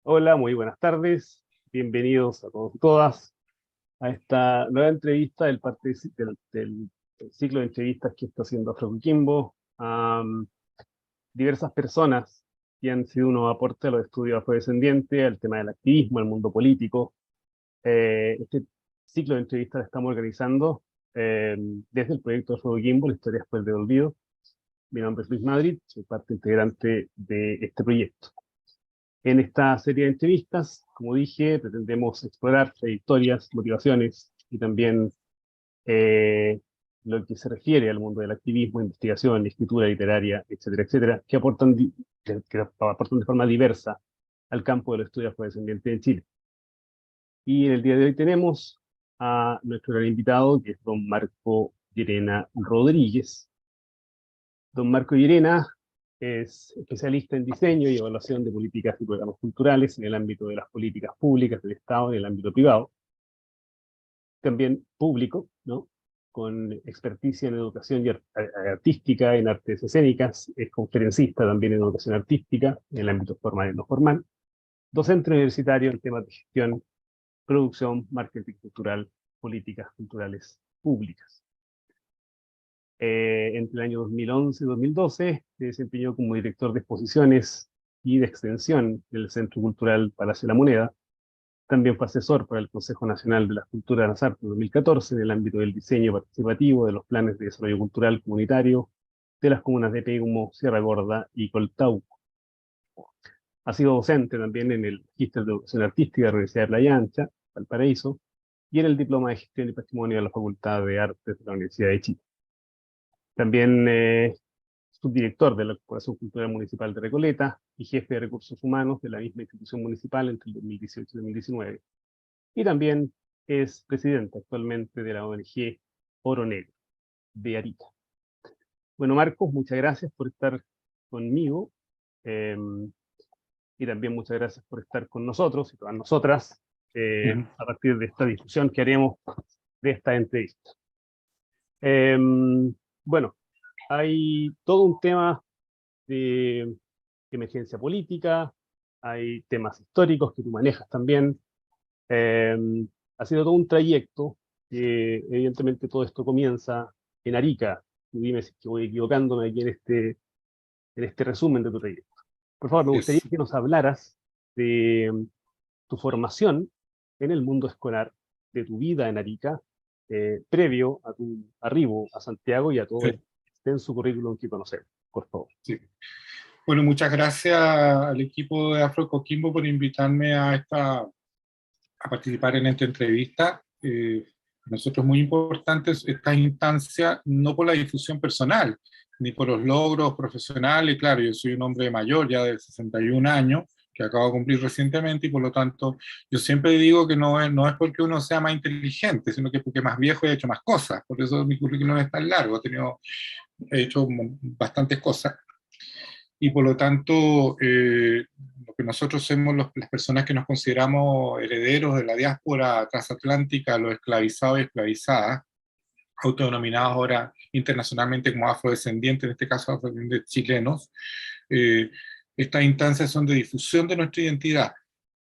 Hola, muy buenas tardes. Bienvenidos a todos y todas a esta nueva entrevista del ciclo de entrevistas que está haciendo Afro Coquimbo a diversas personas que han sido unos aportes a los estudios afrodescendientes, al tema del activismo, al mundo político. Este ciclo de entrevistas lo estamos organizando desde el proyecto Afro Coquimbo, la historia después del olvido. Mi nombre es Luis Madrid, soy parte integrante de este proyecto. En esta serie de entrevistas, como dije, pretendemos explorar trayectorias, motivaciones y también lo que se refiere al mundo del activismo, investigación, escritura literaria, etcétera, etcétera, que aportan de forma diversa al campo de los estudios afrodescendientes en Chile. Y en el día de hoy tenemos a nuestro gran invitado, que es don Marco Llerena Rodríguez. Don Marco Llerena es especialista en diseño y evaluación de políticas y programas culturales en el ámbito de las políticas públicas del Estado y en el ámbito privado. También público, ¿no? Con experticia en educación artística, en artes escénicas, es conferencista también en educación artística, en el ámbito formal y no formal, docente universitario en temas de gestión, producción, marketing cultural, políticas culturales públicas. Entre el año 2011 y 2012 se desempeñó como director de exposiciones y de extensión del Centro Cultural Palacio de la Moneda. También fue asesor para el Consejo Nacional de las Culturas de las Artes 2014 en el ámbito del diseño participativo de los planes de desarrollo cultural comunitario de las comunas de Pegumo, Sierra Gorda y Coltauco. Ha sido docente también en el Magíster de Educación Artística de la Universidad de Playa Ancha, Valparaíso, y en el Diploma de Gestión y Patrimonio de la Facultad de Artes de la Universidad de Chile. También subdirector de la Corporación Cultural Municipal de Recoleta y jefe de recursos humanos de la misma institución municipal entre el 2018 y 2019. Y también es presidente actualmente de la ONG Oro Negro de Arica. Bueno, Marcos, muchas gracias por estar conmigo y también muchas gracias por estar con nosotros y todas nosotras a partir de esta discusión que haremos de esta entrevista. Bueno, hay todo un tema de emergencia política, hay temas históricos que tú manejas también. Ha sido todo un trayecto, evidentemente todo esto comienza en Arica. Tú dime si voy equivocándome aquí en este resumen de tu trayecto. Por favor, me gustaría que nos hablaras de tu formación en el mundo escolar, de tu vida en Arica, previo a tu arribo a Santiago y a todo el extenso currículum que conocemos, por favor. Sí. Bueno, muchas gracias al equipo de Afro Coquimbo por invitarme a participar en esta entrevista. Para nosotros es muy importante esta instancia, no por la difusión personal, ni por los logros profesionales. Claro, yo soy un hombre mayor, ya de 61 años, que acabo de cumplir recientemente, y por lo tanto yo siempre digo que no es porque uno sea más inteligente, sino que porque más viejo he hecho más cosas. Por eso mi currículum es tan largo, he hecho bastantes cosas. Y por lo tanto, lo que nosotros somos las personas que nos consideramos herederos de la diáspora transatlántica, los esclavizados y esclavizadas, autodenominados ahora internacionalmente como afrodescendientes, en este caso afrodescendientes chilenos, estas instancias son de difusión de nuestra identidad,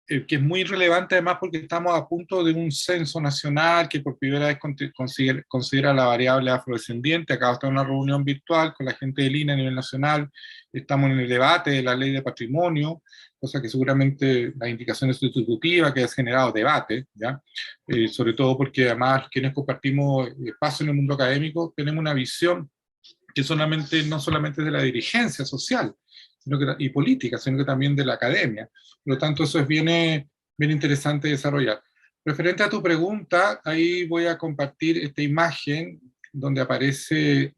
que es muy relevante además porque estamos a punto de un censo nacional que por primera vez considera la variable afrodescendiente. Acaba de estar en una reunión virtual con la gente del INE a nivel nacional, estamos en el debate de la ley de patrimonio, cosa que seguramente las indicaciones sustitutivas que ha generado debate, ¿ya? Sobre todo porque además quienes compartimos espacio en el mundo académico tenemos una visión que no solamente es de la dirigencia social y política, sino que también de la academia. Por lo tanto, eso es bien interesante desarrollar. Referente a tu pregunta, ahí voy a compartir esta imagen donde aparece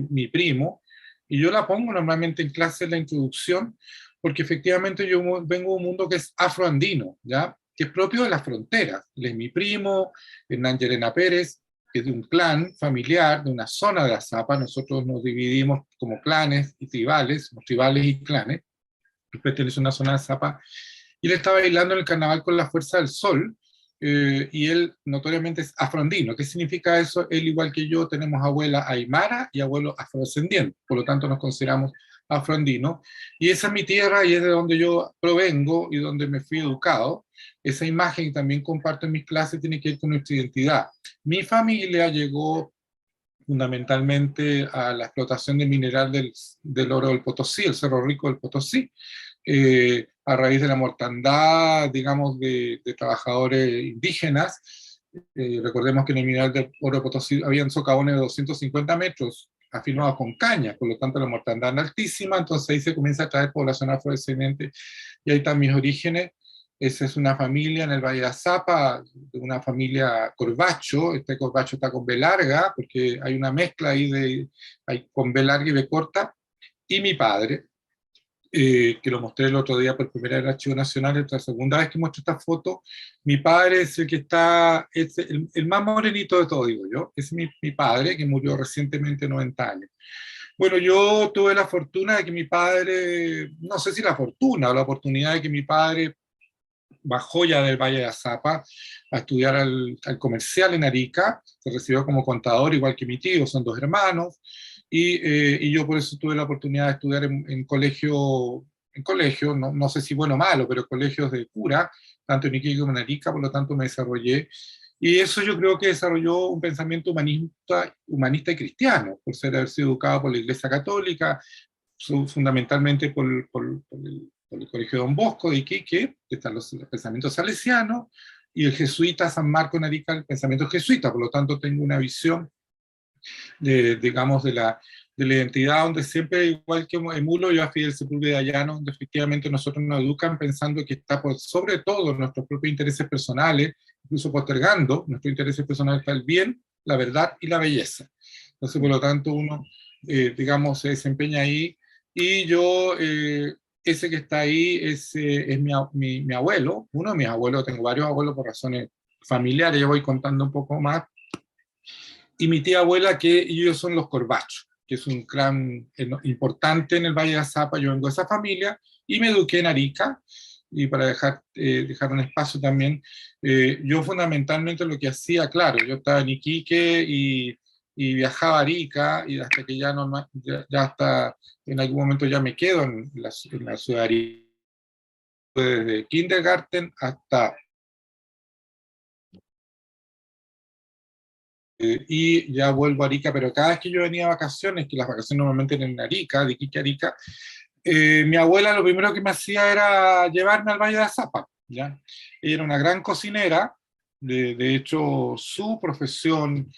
mi primo, y yo la pongo normalmente en clase en la introducción, porque efectivamente yo vengo de un mundo que es afroandino, ¿ya? Que es propio de las fronteras. Él es mi primo, Hernán Llerena Pérez, que es de un clan familiar, de una zona de Azapa. Nosotros nos dividimos como clanes y tribales, tribales y clanes. Él pertenece a una zona de Azapa. Y él estaba bailando en el carnaval con la Fuerza del Sol, y él notoriamente es afroandino. ¿Qué significa eso? Él, igual que yo, tenemos abuela aymara y abuelo afrodescendiente. Por lo tanto, nos consideramos afroandino, y esa es mi tierra y es de donde yo provengo y donde me fui educado. Esa imagen que también comparto en mis clases tiene que ver con nuestra identidad. Mi familia llegó fundamentalmente a la explotación de mineral del oro del Potosí, el Cerro Rico del Potosí, a raíz de la mortandad, digamos, de trabajadores indígenas. Recordemos que en el mineral del oro de Potosí habían socavones de 250 metros afirmados con caña, por lo tanto la mortandad era altísima, entonces ahí se comienza a traer población afrodescendiente, y ahí están mis orígenes. Esa es una familia en el Valle de Azapa, una familia Corbacho. Este Corbacho está con B larga, porque hay una mezcla ahí con B larga y B corta. Y mi padre, que lo mostré el otro día por primera vez en el Archivo Nacional, esta segunda vez que muestro esta foto. Mi padre es el que está, es el más morenito de todo, digo yo. Es mi padre, que murió recientemente, 90 años. Bueno, yo tuve la fortuna de que mi padre, no sé si la fortuna o la oportunidad de que mi padre bajó ya del Valle de Azapa a estudiar al comercial en Arica, se recibió como contador igual que mi tío, son dos hermanos, y yo por eso tuve la oportunidad de estudiar en colegio, no sé si bueno o malo, pero colegios de cura, tanto en Iquique como en Arica, por lo tanto me desarrollé. Y eso yo creo que desarrolló un pensamiento humanista y cristiano, haber sido educado por la Iglesia Católica, fundamentalmente por el Colegio Don Bosco de Iquique, que están los pensamientos salesianos, y el jesuita San Marco en Arica, el pensamiento jesuita. Por lo tanto, tengo una visión digamos, de la identidad, donde siempre, igual que emulo yo a Fidel Sepúlveda Llano, donde efectivamente nosotros nos educan pensando que está por sobre todo nuestros propios intereses personales, incluso postergando nuestros intereses personales, está el bien, la verdad y la belleza. Entonces, por lo tanto, uno, digamos, se desempeña ahí, y yo, ese que está ahí es mi abuelo, uno de mis abuelos. Tengo varios abuelos por razones familiares, yo voy contando un poco más, y mi tía abuela, que ellos son los Corbachos, que es un clan importante en el Valle de Azapa. Yo vengo de esa familia y me eduqué en Arica. Y para dejar un espacio también, yo fundamentalmente lo que hacía, claro, yo estaba en Iquique y viajaba a Arica, y hasta que ya, no, ya hasta en algún momento ya me quedo en la ciudad de Arica, desde kindergarten hasta y ya vuelvo a Arica. Pero cada vez que yo venía a vacaciones, que las vacaciones normalmente eran en Arica, de Iquique a Arica, mi abuela lo primero que me hacía era llevarme al Valle de Azapa, ¿ya? Ella era una gran cocinera. De hecho, su profesión,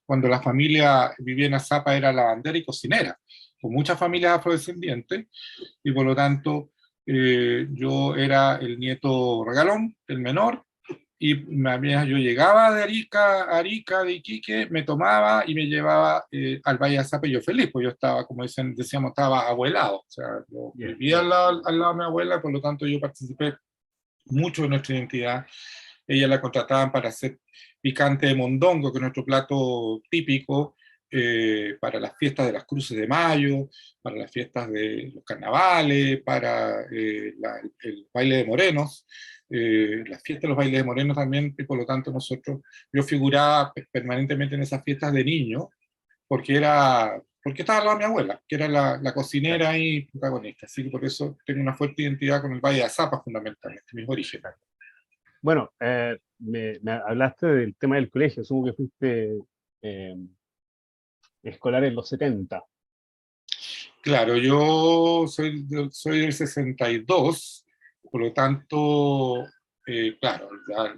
cuando la familia vivía en Azapa, era lavandera y cocinera, con muchas familias afrodescendientes, y por lo tanto yo era el nieto regalón, el menor. Y yo llegaba de Arica, de Iquique, me tomaba y me llevaba al Valle de Azapa, y yo feliz, pues yo estaba, como decíamos, estaba abuelado. O sea, yo vivía al lado de mi abuela, por lo tanto yo participé mucho de nuestra identidad. Ella la contrataban para hacer picante de mondongo, que es nuestro plato típico, para las fiestas de las Cruces de Mayo, para las fiestas de los carnavales, para el baile de morenos, las fiestas de los bailes de morenos también. Y por lo tanto yo figuraba permanentemente en esas fiestas de niño, porque estaba al lado de mi abuela, que era la cocinera y protagonista. Así que por eso tengo una fuerte identidad con el Valle de Azapa, fundamentalmente, mis orígenes. Bueno, me hablaste del tema del colegio, asumo que fuiste escolar en los 70. Claro, yo soy del 62, por lo tanto, claro, ya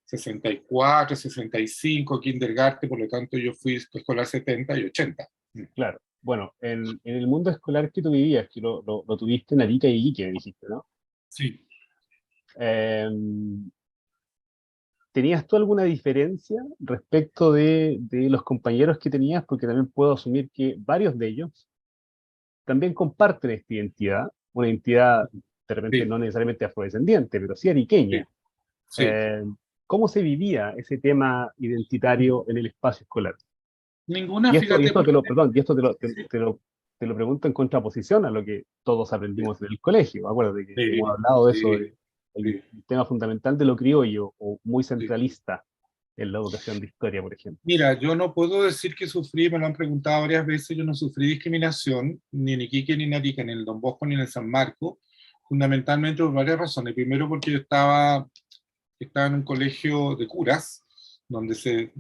64, 65, kindergarten, por lo tanto yo fui escolar 70 y 80. Claro. Bueno, en el mundo escolar que tú vivías, que lo tuviste en Arica y Iquique, dijiste, ¿no? Sí. Eh, ¿Tenías tú alguna diferencia respecto de los compañeros que tenías? Porque también puedo asumir que varios de ellos también comparten esta identidad, una identidad de repente Sí, no necesariamente afrodescendiente, pero sí sí, ariqueña. sí. Eh, ¿Cómo se vivía ese tema identitario en el espacio escolar? Ninguna, Y fíjate, esto te lo, porque perdón, y esto te lo pregunto en contraposición a lo que todos aprendimos en el colegio. Acuérdate que hemos sí, hablado de eso, sí, el sí, tema fundamental de lo criollo, o muy sí, centralista. en la educación de historia, por ejemplo? Mira, yo no puedo decir que sufrí, me lo han preguntado varias veces, yo no sufrí discriminación, ni en Iquique, ni en Arica, ni en el Don Bosco, ni en el San Marcos, fundamentalmente por varias razones. Primero porque yo estaba en un colegio de curas, donde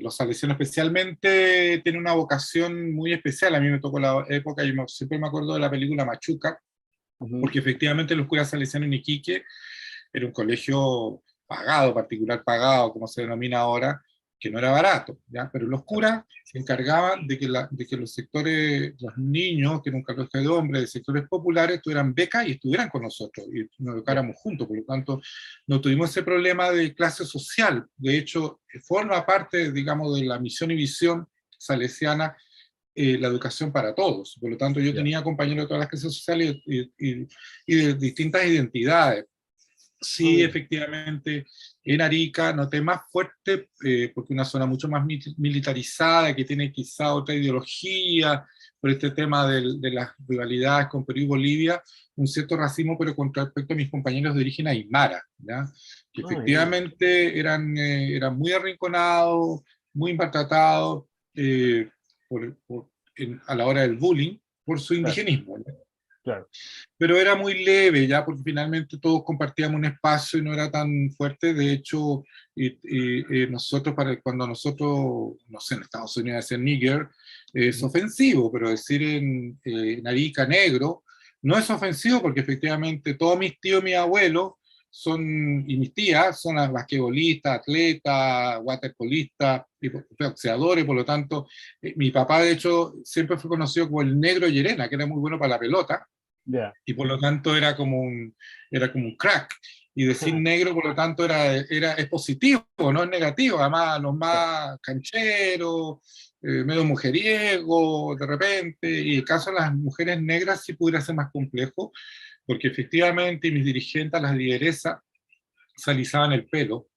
los salesianos especialmente tienen una vocación muy especial. A mí me tocó la época, siempre me acuerdo de la película Machuca, Ujú. porque efectivamente los curas salesianos en Iquique era un colegio pagado, particular pagado, como se denomina ahora, que no era barato, ¿ya? Pero los curas se encargaban de que los sectores, los niños, que era un colegio de hombres, de sectores populares, tuvieran becas y estuvieran con nosotros, y nos Ya. educáramos juntos. Por lo tanto, no tuvimos ese problema de clase social. De hecho, forma parte, digamos, de la misión y visión salesiana, la educación para todos. Por lo tanto, yo Ya. tenía compañeros de todas las clases sociales y de distintas identidades. Ah, Sí, ya. efectivamente, en Arica noté más fuerte, porque una zona mucho más militarizada, que tiene quizá otra ideología, por este tema de las rivalidades con Perú y Bolivia, un cierto racismo, pero con respecto a mis compañeros de origen aymara, ¿ya? Que Ah, ya. efectivamente eran muy arrinconados, muy maltratados, eh, a la hora del bullying por su Claro, indigenismo, ¿ya? claro. Pero era muy leve ya, porque finalmente todos compartíamos un espacio y no era tan fuerte. De hecho, nosotros, cuando nosotros, no sé, en Estados Unidos decir nigger, es Ujú. ofensivo, pero decir en Arica negro no es ofensivo, porque efectivamente todos mis tíos y mis abuelos y mis tías son basquetbolistas, atletas, waterpolistas, boxeadores. Por lo tanto, mi papá de hecho siempre fue conocido como el negro Llerena, que era muy bueno para la pelota, Ya. y por lo tanto era como un crack. Y decir negro, por lo tanto, es positivo, no es negativo. Además, los Claro, más cancheros, medio mujeriego de repente, y el caso de las mujeres negras sí pudiera ser más complejo, porque efectivamente mis dirigentes, las lideresas, se alisaban el pelo,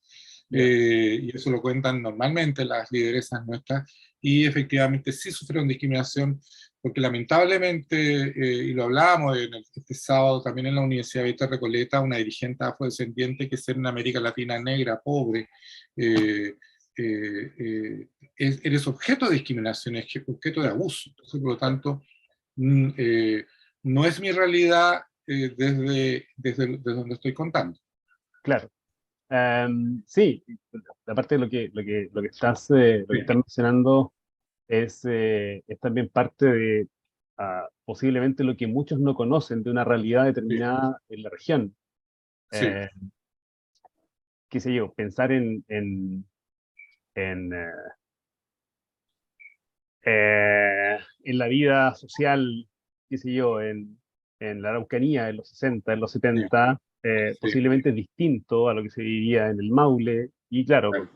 ya. y eso lo cuentan normalmente las lideresas nuestras, y efectivamente sí sufrieron discriminación, porque lamentablemente, y lo hablábamos este sábado también en la Universidad Beta Recoleta, una dirigente afrodescendiente que ser en América Latina negra, pobre, eh, eres objeto de discriminación, es objeto de Claro, abuso. Entonces, por lo claro, tanto, mm, eh, no es mi realidad, desde donde estoy contando. claro. Sí, aparte de lo que estás mencionando es también parte de posiblemente lo que muchos no conocen de una realidad Sí, determinada en la región. sí, Eh, Qué sé yo, pensar en, en la vida social, qué sé yo, en la Araucanía, en los 60, en los sí, 70, sí, posiblemente es distinto a lo que se vivía en el Maule, y claro, claro,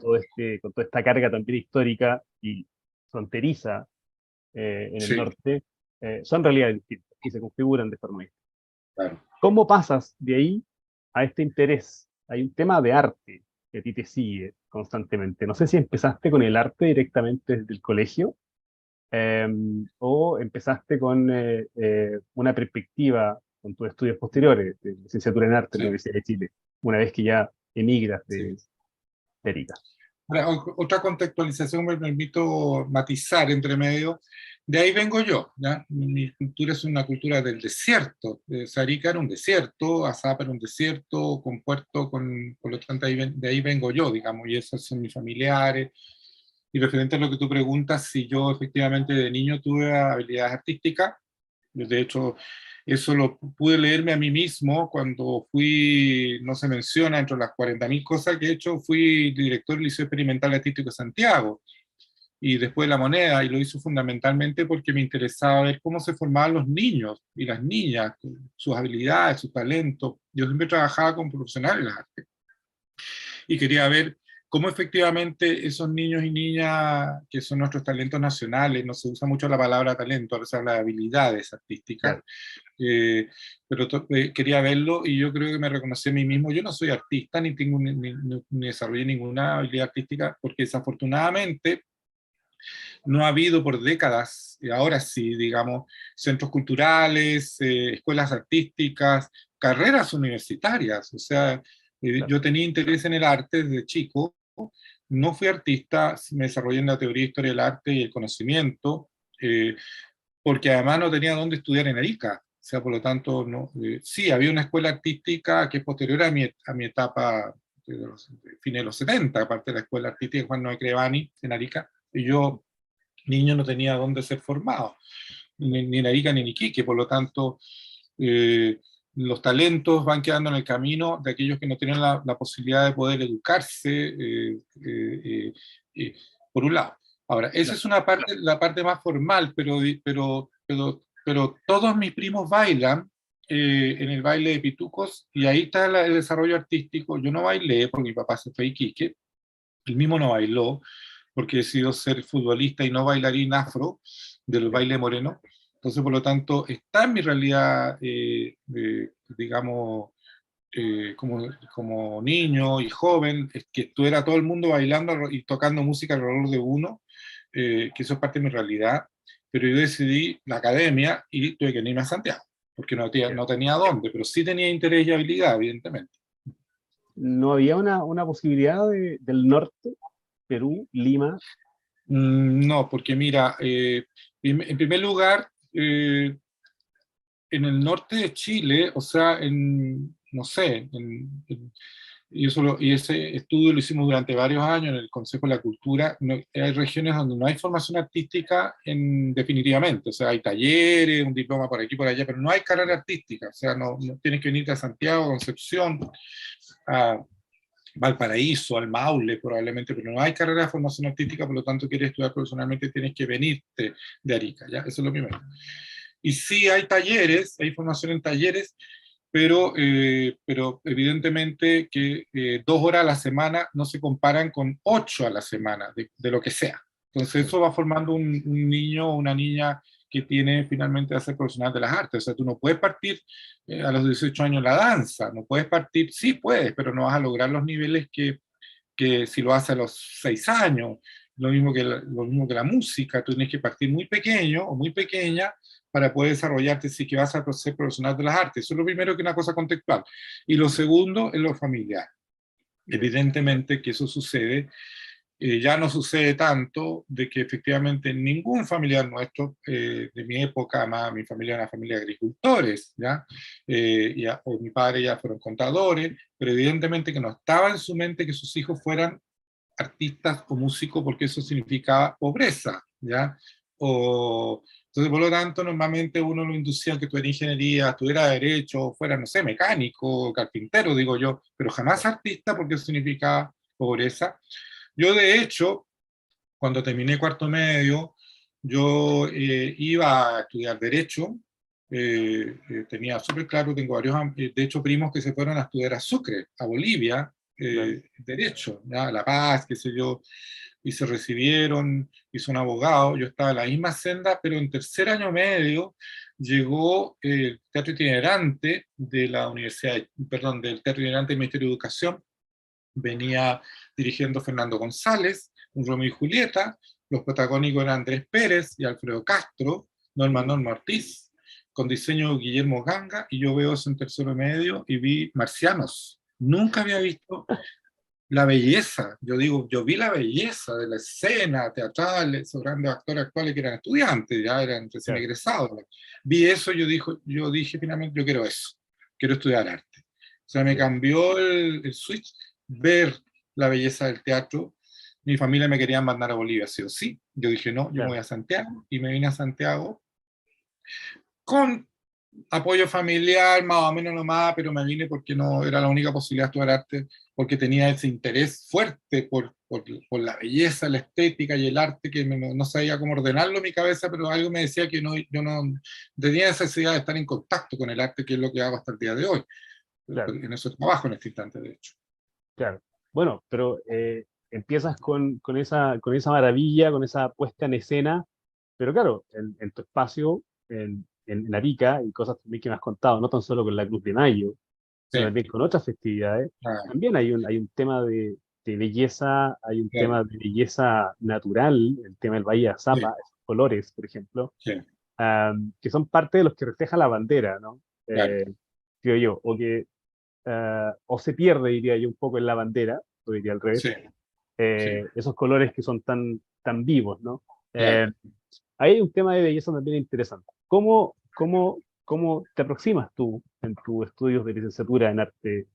con toda esta carga también histórica y fronteriza en el sí, norte, son realidades distintas y se configuran de forma distinta. claro. ¿Cómo pasas de ahí a este interés? Hay un tema de arte que a ti te sigue constantemente. No sé si empezaste con el arte directamente desde el colegio, eh, o empezaste con una perspectiva con tus estudios posteriores de licenciatura en arte en la Sí, Universidad de Chile, una vez que ya emigras sí. de Arica. Ahora, otra contextualización me permito matizar entre medio. De ahí vengo yo, ¿ya? Mi cultura es una cultura del desierto. Sarica era un desierto, Azapa era un desierto, con Puerto, por lo tanto de ahí vengo yo, digamos, y esos son mis familiares. Y referente a lo que tú preguntas, si yo efectivamente de niño tuve habilidades artísticas, de hecho, eso lo pude leerme a mí mismo cuando fui, no se menciona, entre las 40.000 cosas que he hecho, fui director del Liceo Experimental Artístico de Santiago y después La Moneda, y lo hizo fundamentalmente porque me interesaba ver cómo se formaban los niños y las niñas, sus habilidades, sus talentos. Yo siempre trabajaba con profesionales de las artes y quería ver cómo efectivamente esos niños y niñas que son nuestros talentos nacionales, no se usa mucho la palabra talento, ahora se habla de habilidades artísticas, Claro, pero quería verlo y yo creo que me reconocí a mí mismo. Yo no soy artista ni tengo ni desarrollé ninguna habilidad artística porque desafortunadamente no ha habido por décadas, y ahora sí, digamos, centros culturales, escuelas artísticas, carreras universitarias. O sea, claro. yo tenía interés en el arte desde chico, no fui artista, me desarrollé en la teoría de historia del arte y el conocimiento, porque además no tenía dónde estudiar en Arica. O sea, por lo tanto, no, sí, había una escuela artística que es posterior a mi etapa de fines de los 70, aparte de la escuela artística de Juan Noé Crevani en Arica, y yo, niño, no tenía dónde ser formado, ni en Arica ni en Iquique, por lo tanto, los talentos van quedando en el camino de aquellos que no tienen la posibilidad de poder educarse, por un lado. Ahora, esa es una parte, la parte más formal, pero todos mis primos bailan en el baile de pitucos, y ahí está el desarrollo artístico. Yo no bailé porque mi papá se fue a Iquique, él mismo no bailó porque decidió ser futbolista y no bailarín afro del baile moreno. Entonces, por lo tanto, está en mi realidad, digamos, como niño y joven, es que estuviera todo el mundo bailando y tocando música alrededor de uno, que eso es parte de mi realidad, pero yo decidí la academia y tuve que irme a Santiago, porque no tenía dónde, pero sí tenía interés y habilidad, evidentemente. ¿No había una posibilidad del norte, Perú, Lima? No, porque mira, en primer lugar, en el norte de Chile, o sea, no sé, y ese estudio lo hicimos durante varios años en el Consejo de la Cultura. Hay regiones donde no hay formación artística definitivamente, o sea, hay talleres, un diploma por aquí, por allá, pero no hay carrera artística, o sea, no tienes que venirte a Santiago, Concepción, a Valparaíso, al Maule probablemente, pero no hay carrera de formación artística, por lo tanto, quieres estudiar profesionalmente, tienes que venirte de Arica, ¿ya? Eso es lo primero. Y sí hay talleres, hay formación en talleres, pero evidentemente que 2 horas a la semana no se comparan con 8 a la semana, de lo que sea. Entonces eso va formando un niño o una niña que tiene finalmente a ser profesional de las artes. O sea, tú no puedes partir a los 18 años la danza, no puedes partir, sí puedes, pero no vas a lograr los niveles que si lo haces a los 6 años. Lo mismo que la música, tú tienes que partir muy pequeño o muy pequeña para poder desarrollarte si que vas a ser profesional de las artes. Eso es lo primero, que es una cosa contextual. Y lo segundo es lo familiar. Evidentemente que eso sucede, ya no sucede tanto de que efectivamente ningún familiar nuestro de mi época, además mi familia era una familia de agricultores, ¿ya? O mi padre ya fueron contadores, pero evidentemente que no estaba en su mente que sus hijos fueran artistas o músicos, porque eso significaba pobreza, ¿ya? Entonces, por lo tanto, normalmente uno lo inducía a que tuviera ingeniería, tuviera derecho, fuera, no sé, mecánico, carpintero, digo yo, pero jamás artista, porque eso significaba pobreza. Yo, de hecho, cuando terminé cuarto medio, yo iba a estudiar Derecho, tenía súper claro, tengo varios, de hecho, primos que se fueron a estudiar a Sucre, a Bolivia, Derecho, ¿ya? A La Paz, qué sé yo, y se recibieron, hizo un abogado, yo estaba en la misma senda, pero en tercer año medio llegó el teatro itinerante de la universidad, perdón, del teatro itinerante del Ministerio de Educación, venía dirigiendo Fernando González, un Romeo y Julieta, los protagónicos eran Andrés Pérez y Alfredo Castro, Norma Ortiz, con diseño de Guillermo Ganga, y yo veo eso en tercero medio y vi Marcianos. Nunca había visto la belleza, yo vi la belleza de la escena teatral, esos grandes actores actuales que eran estudiantes, ya eran recién egresados. Vi eso, yo dije finalmente, yo quiero eso, quiero estudiar arte. O sea, me cambió el switch, ver la belleza del teatro. Mi familia me quería mandar a Bolivia, sí o sí. Yo dije, no, yo me voy a Santiago, y me vine a Santiago con apoyo familiar, más o menos nomás, pero me vine porque no era la única posibilidad de estudiar arte, porque tenía ese interés fuerte por la belleza, la estética y el arte, que no sabía cómo ordenarlo en mi cabeza, pero algo me decía que yo no tenía necesidad de estar en contacto con el arte, que es lo que hago hasta el día de hoy. Claro. En eso trabajo en este instante, de hecho. Claro. Bueno, pero empiezas con esa maravilla, con esa puesta en escena, pero claro, en tu espacio, en Arica, y cosas también que me has contado, no tan solo con la Cruz de Mayo, Sí. sino también con otras festividades, también hay un tema de belleza, hay un Claro. tema de belleza natural, el tema del Valle de Azapa, Sí. esos colores, por ejemplo, Sí. que son parte de los que refleja la bandera, ¿no? Claro. Creo yo, o se pierde, diría yo, un poco en la bandera, o diría al revés, Sí. sí, esos colores que son tan vivos, ¿no? claro. Eh, Hay un tema de belleza también interesante. ¿Cómo te aproximas tú en tus estudios de licenciatura en arte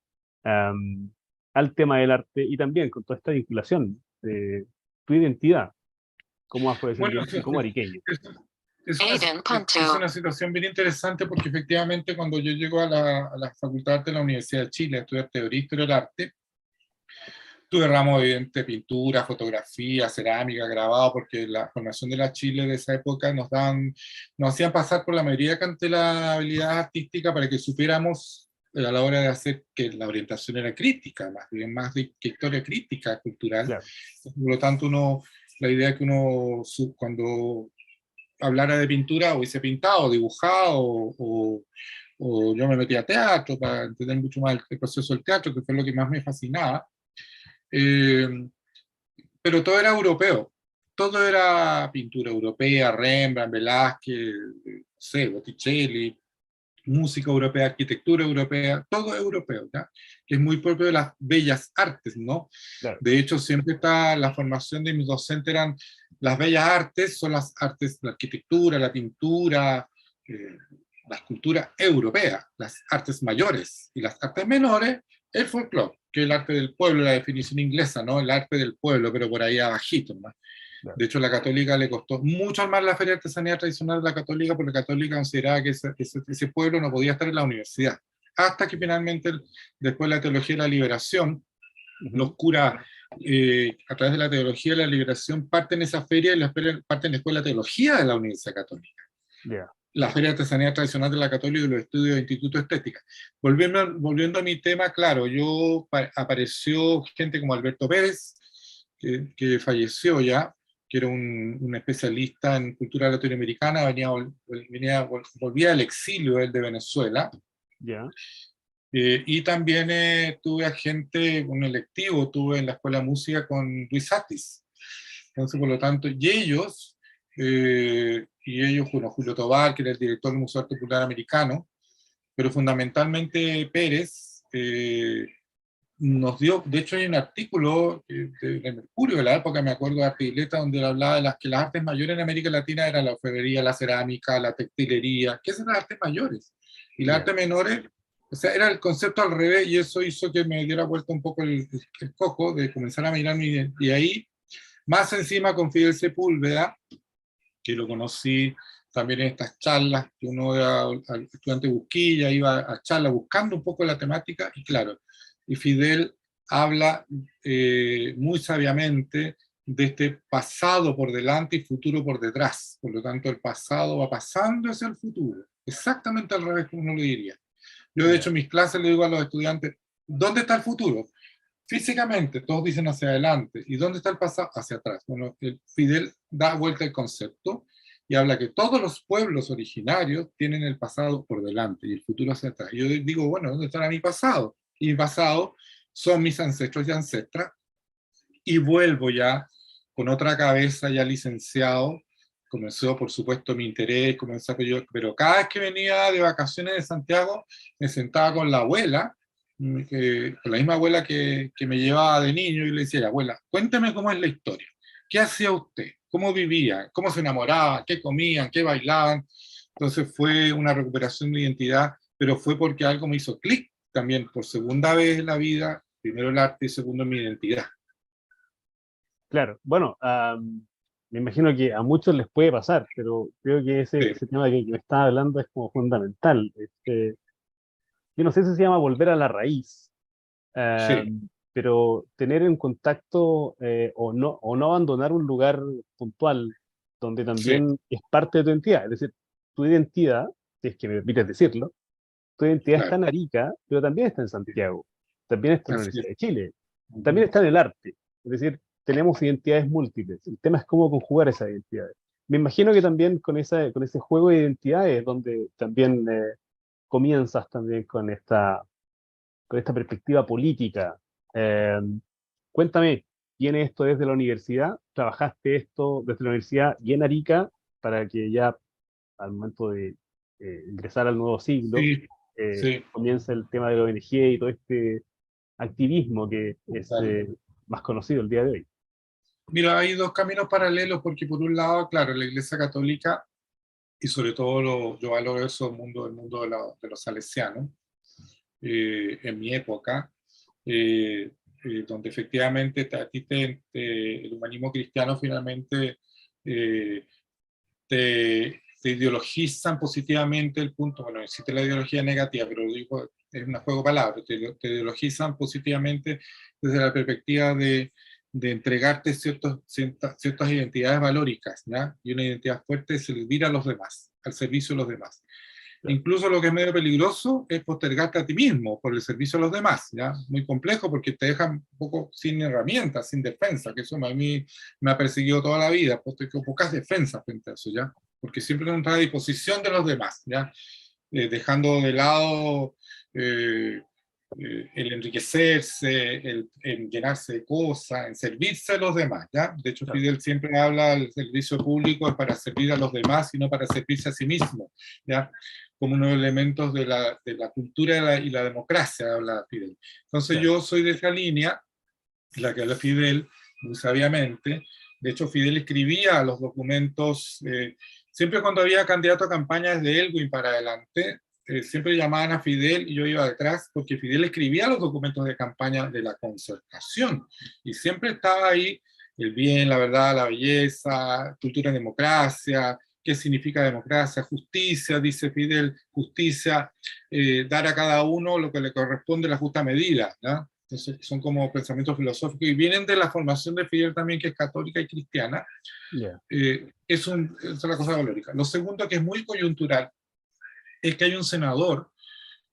am, al tema del arte y también con toda esta vinculación de tu identidad como Bueno, afrodescendiente y como ariqueño? es- es una situación bien interesante porque efectivamente cuando yo llego a la Facultad de Arte de la Universidad de Chile a estudiar teoría e historia del arte, tuve ramos de pintura, fotografía, cerámica, grabado, porque la formación de la Chile de esa época nos hacían pasar por la mayoría de la habilidad artística para que supiéramos a la hora de hacer que la orientación era crítica, más bien más de que historia crítica cultural. Claro, Por lo tanto, la idea que cuando hablara de pintura hubiese pintado, dibujado, o yo me metía a teatro para entender mucho más el proceso del teatro, que fue lo que más me fascinaba. Eh, pero todo era europeo, todo era pintura europea, Rembrandt, Velázquez, no sé, Botticelli, música europea, arquitectura europea, todo europeo, ¿ya? Que es muy propio de las bellas artes, ¿no? claro, De hecho, siempre está la formación de mis docentes eran las bellas artes, son las artes, la arquitectura, la pintura, eh, la escultura europea, las artes mayores, y las artes menores, el folclore, que es el arte del pueblo, la definición inglesa, ¿no? El arte del pueblo, pero por ahí abajito, ¿no? claro. De hecho, la Católica le costó mucho armar la feria de artesanía tradicional de la Católica, porque la Católica consideraba que ese pueblo no podía estar en la universidad. Hasta que finalmente, después de la teología de la liberación, los Ujú. curas, a través de la teología de la liberación, parten esa feria y parten después la teología de la Universidad Católica. Ya. La Feria de Artesanía Tradicional de la Católica y los estudios de Instituto Estética. Volviendo a mi tema, claro, apareció gente como Alberto Pérez, que falleció ya, que era un especialista en cultura latinoamericana, volvía al exilio él de Venezuela, Ya. y también tuve a gente, un electivo, tuve en la Escuela de Música con Luis Satis. Entonces, por lo tanto, bueno, Julio Tobar, que era el director del Museo de Arte Popular Americano, pero fundamentalmente Pérez, nos dio, de hecho hay un artículo de Mercurio de la época, me acuerdo, de Artileta, donde él hablaba de que las artes mayores en América Latina eran la orfebrería, la cerámica, la textilería, que esas eran las artes mayores. Y las Ya. artes menores, o sea, era el concepto al revés, y eso hizo que me diera vuelta un poco el coco de comenzar a mirar y ahí, más encima con Fidel Sepúlveda, que lo conocí también en estas charlas, que uno era al estudiante Busquilla, iba a charlas buscando un poco la temática, y claro, y Fidel habla muy sabiamente de este pasado por delante y futuro por detrás. Por lo tanto, el pasado va pasando hacia el futuro, exactamente al revés como uno lo diría. Yo, de hecho, Ya. en mis clases le digo a los estudiantes, ¿dónde está el futuro? Físicamente, todos dicen hacia adelante. ¿Y dónde está el pasado? Hacia atrás. Bueno, Fidel da vuelta el concepto y habla que todos los pueblos originarios tienen el pasado por delante y el futuro hacia atrás. Y yo digo, bueno, ¿dónde estará mi pasado? Y mi pasado son mis ancestros y ancestras. Y vuelvo ya con otra cabeza, ya licenciado. Comenzó, por supuesto, mi interés, pero cada vez que venía de vacaciones de Santiago, me sentaba con la abuela, con la misma abuela que me llevaba de niño, y le decía, abuela, cuénteme cómo es la historia. ¿Qué hacía usted? ¿Cómo vivía? ¿Cómo se enamoraba? ¿Qué comían? ¿Qué bailaban? Entonces fue una recuperación de identidad, pero fue porque algo me hizo clic también por segunda vez en la vida, primero el arte y segundo mi identidad. Claro. Bueno, me imagino que a muchos les puede pasar, pero creo que Sí, ese tema que me estaba hablando es como fundamental. Yo no sé si se llama volver a la raíz, sí, pero tener en contacto o no abandonar un lugar puntual donde sí, también es parte de tu identidad. Es decir, tu identidad, si es que me permites decirlo, tu identidad está claro. en Arica, pero también está en Santiago, también está en la Así Universidad es. de Chile, también Ujú. está en el arte. Es decir, tenemos identidades múltiples. El tema es cómo conjugar esas identidades. Me imagino que también con ese juego de identidades, donde también comienzas también con esta perspectiva política. Eh, Cuéntame, ¿tienes esto desde la universidad? ¿Trabajaste esto desde la universidad y en Arica para que ya al momento de ingresar al nuevo siglo Sí, sí, comience el tema de la ONG y todo este activismo que es total. más conocido el día de hoy. Mira, hay dos caminos paralelos, porque por un lado, claro, la Iglesia Católica, y sobre todo yo valoro eso, el mundo de los salesianos, en mi época, donde efectivamente el humanismo cristiano finalmente eh, te ideologizan positivamente el punto, bueno, existe la ideología negativa, pero digo, es un juego de palabras, te ideologizan positivamente desde la perspectiva de entregarte ciertas identidades valóricas, ¿ya? Y una identidad fuerte es servir a los demás, al servicio de los demás. Claro. Incluso lo que es medio peligroso es postergarte a ti mismo por el servicio a los demás, ¿ya? Muy complejo, porque te dejan un poco sin herramientas, sin defensa, que eso a mí me ha perseguido toda la vida, pues tengo pocas defensas frente a eso, ¿ya? Porque siempre uno está a disposición de los demás, ¿ya? Dejando de lado eh, el enriquecerse, el llenarse de cosas, en servirse a los demás, ¿ya? De hecho, Claro. Fidel siempre habla del servicio público es para servir a los demás y no para servirse a sí mismo, ¿ya? Como uno de los elementos de la cultura y la democracia, habla Fidel. Entonces Claro. yo soy de esa línea, la que habla Fidel, muy sabiamente. De hecho, Fidel escribía los documentos, siempre cuando había candidato a campaña desde Elwin para adelante, siempre llamaban a Fidel y yo iba detrás, porque Fidel escribía los documentos de campaña de la Concertación, y siempre estaba ahí el bien, la verdad, la belleza, cultura de democracia, qué significa democracia, justicia, dice Fidel, justicia, dar a cada uno lo que le corresponde a la justa medida, ¿no? Entonces, son como pensamientos filosóficos y vienen de la formación de Fidel también, que es católica y cristiana. Yeah. Es una cosa valórica. Lo segundo, que es muy coyuntural, es que hay un senador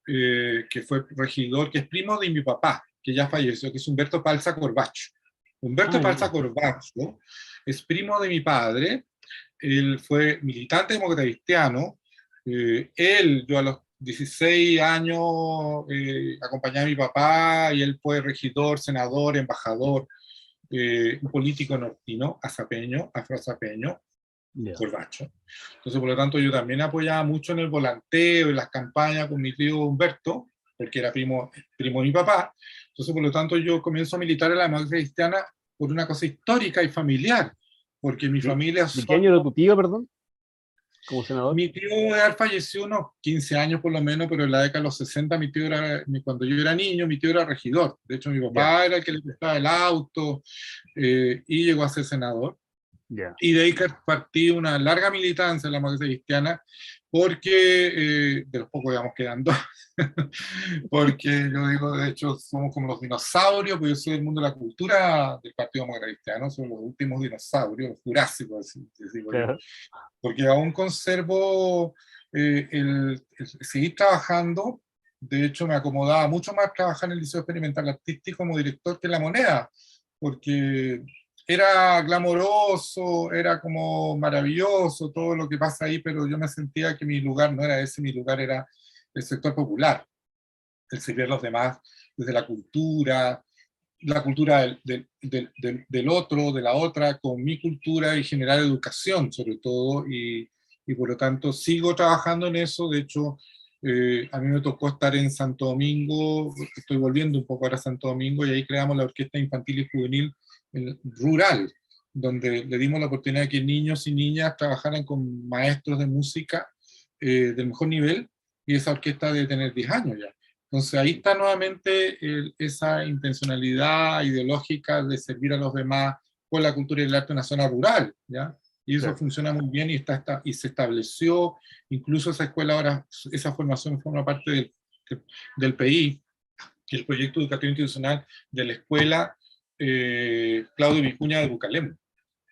que fue regidor, que es primo de mi papá, que ya falleció, que es Humberto Palza Corbacho. Humberto Ah, Palza ya. Corbacho es primo de mi padre. Él fue militante demócrata cristiano. Yo a los 16 años acompañé a mi papá, y él fue regidor, senador, embajador, un político nortino, azapeño, afroazapeño, Yeah. Corbacho. Entonces, por lo tanto, yo también apoyaba mucho en el volanteo, en las campañas con mi tío Humberto, porque era primo de mi papá. Entonces, por lo tanto, yo comienzo a militar en la democracia cristiana por una cosa histórica y familiar, porque mi familia ¿De qué son... año era tu tío, perdón, como senador? Mi tío Edgar falleció unos 15 años por lo menos, pero en la década de los 60 cuando yo era niño, mi tío era regidor. De hecho, mi Ya. papá era el que le prestaba el auto, y llegó a ser senador. Ya. Y de ahí partí una larga militancia en la democracia cristiana, porque, de los pocos digamos quedando, porque yo digo, de hecho, somos como los dinosaurios, porque yo soy del mundo de la cultura del Partido Demócrata Cristiano, son los últimos dinosaurios, los jurásicos, así digo yo, Claro. porque aún conservo el seguir trabajando. De hecho, me acomodaba mucho más trabajar en el Liceo Experimental Artístico como director que en La Moneda, porque era glamoroso, era como maravilloso todo lo que pasa ahí, pero yo me sentía que mi lugar no era ese, mi lugar era el sector popular, el servir a los demás desde la cultura del otro, de la otra, con mi cultura, y generar educación sobre todo, y por lo tanto sigo trabajando en eso. De hecho, a mí me tocó estar en Santo Domingo, estoy volviendo un poco ahora a Santo Domingo, y ahí creamos la Orquesta Infantil y Juvenil Rural, donde le dimos la oportunidad de que niños y niñas trabajaran con maestros de música del mejor nivel, y esa orquesta debe tener 10 años ya. Entonces ahí está nuevamente esa intencionalidad ideológica de servir a los demás con la cultura y el arte en una zona rural, ¿ya? Y eso Claro. funciona muy bien, y se estableció, incluso esa escuela ahora, esa formación forma parte del PI, que es el Proyecto Educativo Institucional de la Escuela Claudio Vicuña de Bucalem.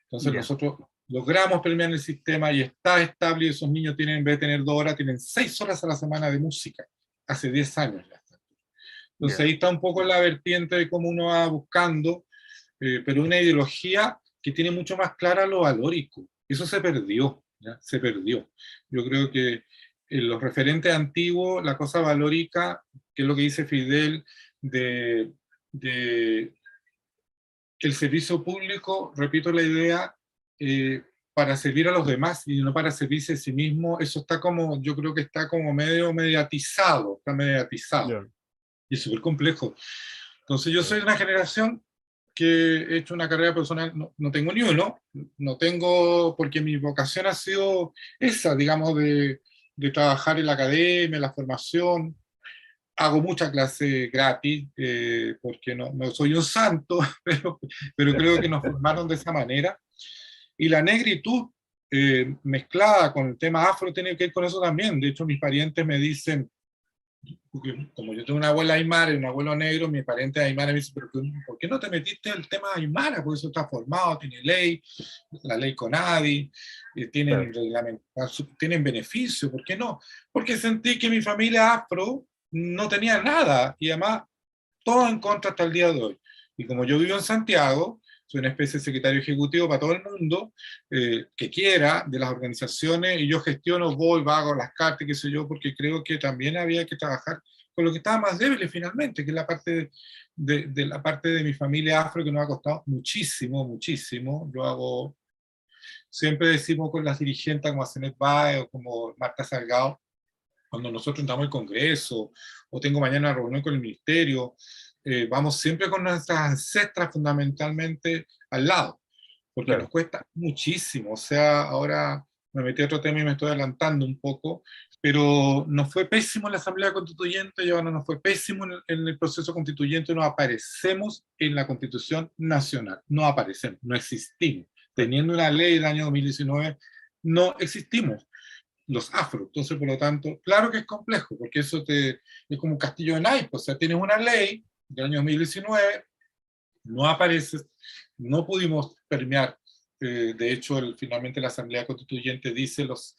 Entonces Ya. nosotros logramos permear el sistema y está estable, y esos niños tienen, en vez de tener 2 horas, tienen 6 horas a la semana de música, hace 10 años ya. Entonces Ya. ahí está un poco la vertiente de cómo uno va buscando, pero una ideología que tiene mucho más clara lo valórico. Eso se perdió, ¿ya? Se perdió. Yo creo que en los referentes antiguos, la cosa valórica, que es lo que dice Fidel, de el servicio público, repito la idea, para servir a los demás y no para servirse a sí mismo, eso está como, yo creo que está como medio mediatizado, está mediatizado. Ya. Y es súper complejo. Entonces yo Ya. soy de una generación que he hecho una carrera personal, no tengo ni uno, no tengo, porque mi vocación ha sido esa, digamos, de trabajar en la academia, en la formación. Hago mucha clase gratis, porque no soy un santo, pero creo que nos formaron de esa manera. Y la negritud, mezclada con el tema afro, tiene que ver con eso también. De hecho, mis parientes me dicen, porque como yo tengo una abuela aymara y un abuelo negro, mi pariente aymara me dice, pero ¿por qué no te metiste en el tema aymara? Porque eso está formado, tiene ley, la ley CONADI, Claro, tienen beneficio, ¿por qué no? Porque sentí que mi familia afro no tenía nada, y además todo en contra hasta el día de hoy. Y como yo vivo en Santiago, soy una especie de secretario ejecutivo para todo el mundo, que quiera, de las organizaciones, y yo gestiono, voy, hago las cartas, qué sé yo, porque creo que también había que trabajar con lo que estaba más débil finalmente, que es la parte de la parte de mi familia afro, que nos ha costado muchísimo, muchísimo. Yo hago, siempre decimos con las dirigentes como Asenet Bae o como Marta Salgado, cuando nosotros entramos al Congreso, o tengo mañana una reunión con el Ministerio, vamos siempre con nuestras ancestras fundamentalmente al lado, porque nos claro. cuesta muchísimo. O sea, ahora me metí a otro tema y me estoy adelantando un poco, pero nos fue pésimo en la Asamblea Constituyente, y ahora nos fue pésimo en el proceso constituyente, no aparecemos en la Constitución Nacional, no aparecemos, no existimos. Teniendo una ley del año 2019, no existimos los afro. Entonces, por lo tanto, claro que es complejo, porque es como un castillo de naipes. O sea, tienes una ley del año 2019, no apareces, no pudimos permear. De hecho, finalmente la Asamblea Constituyente dice los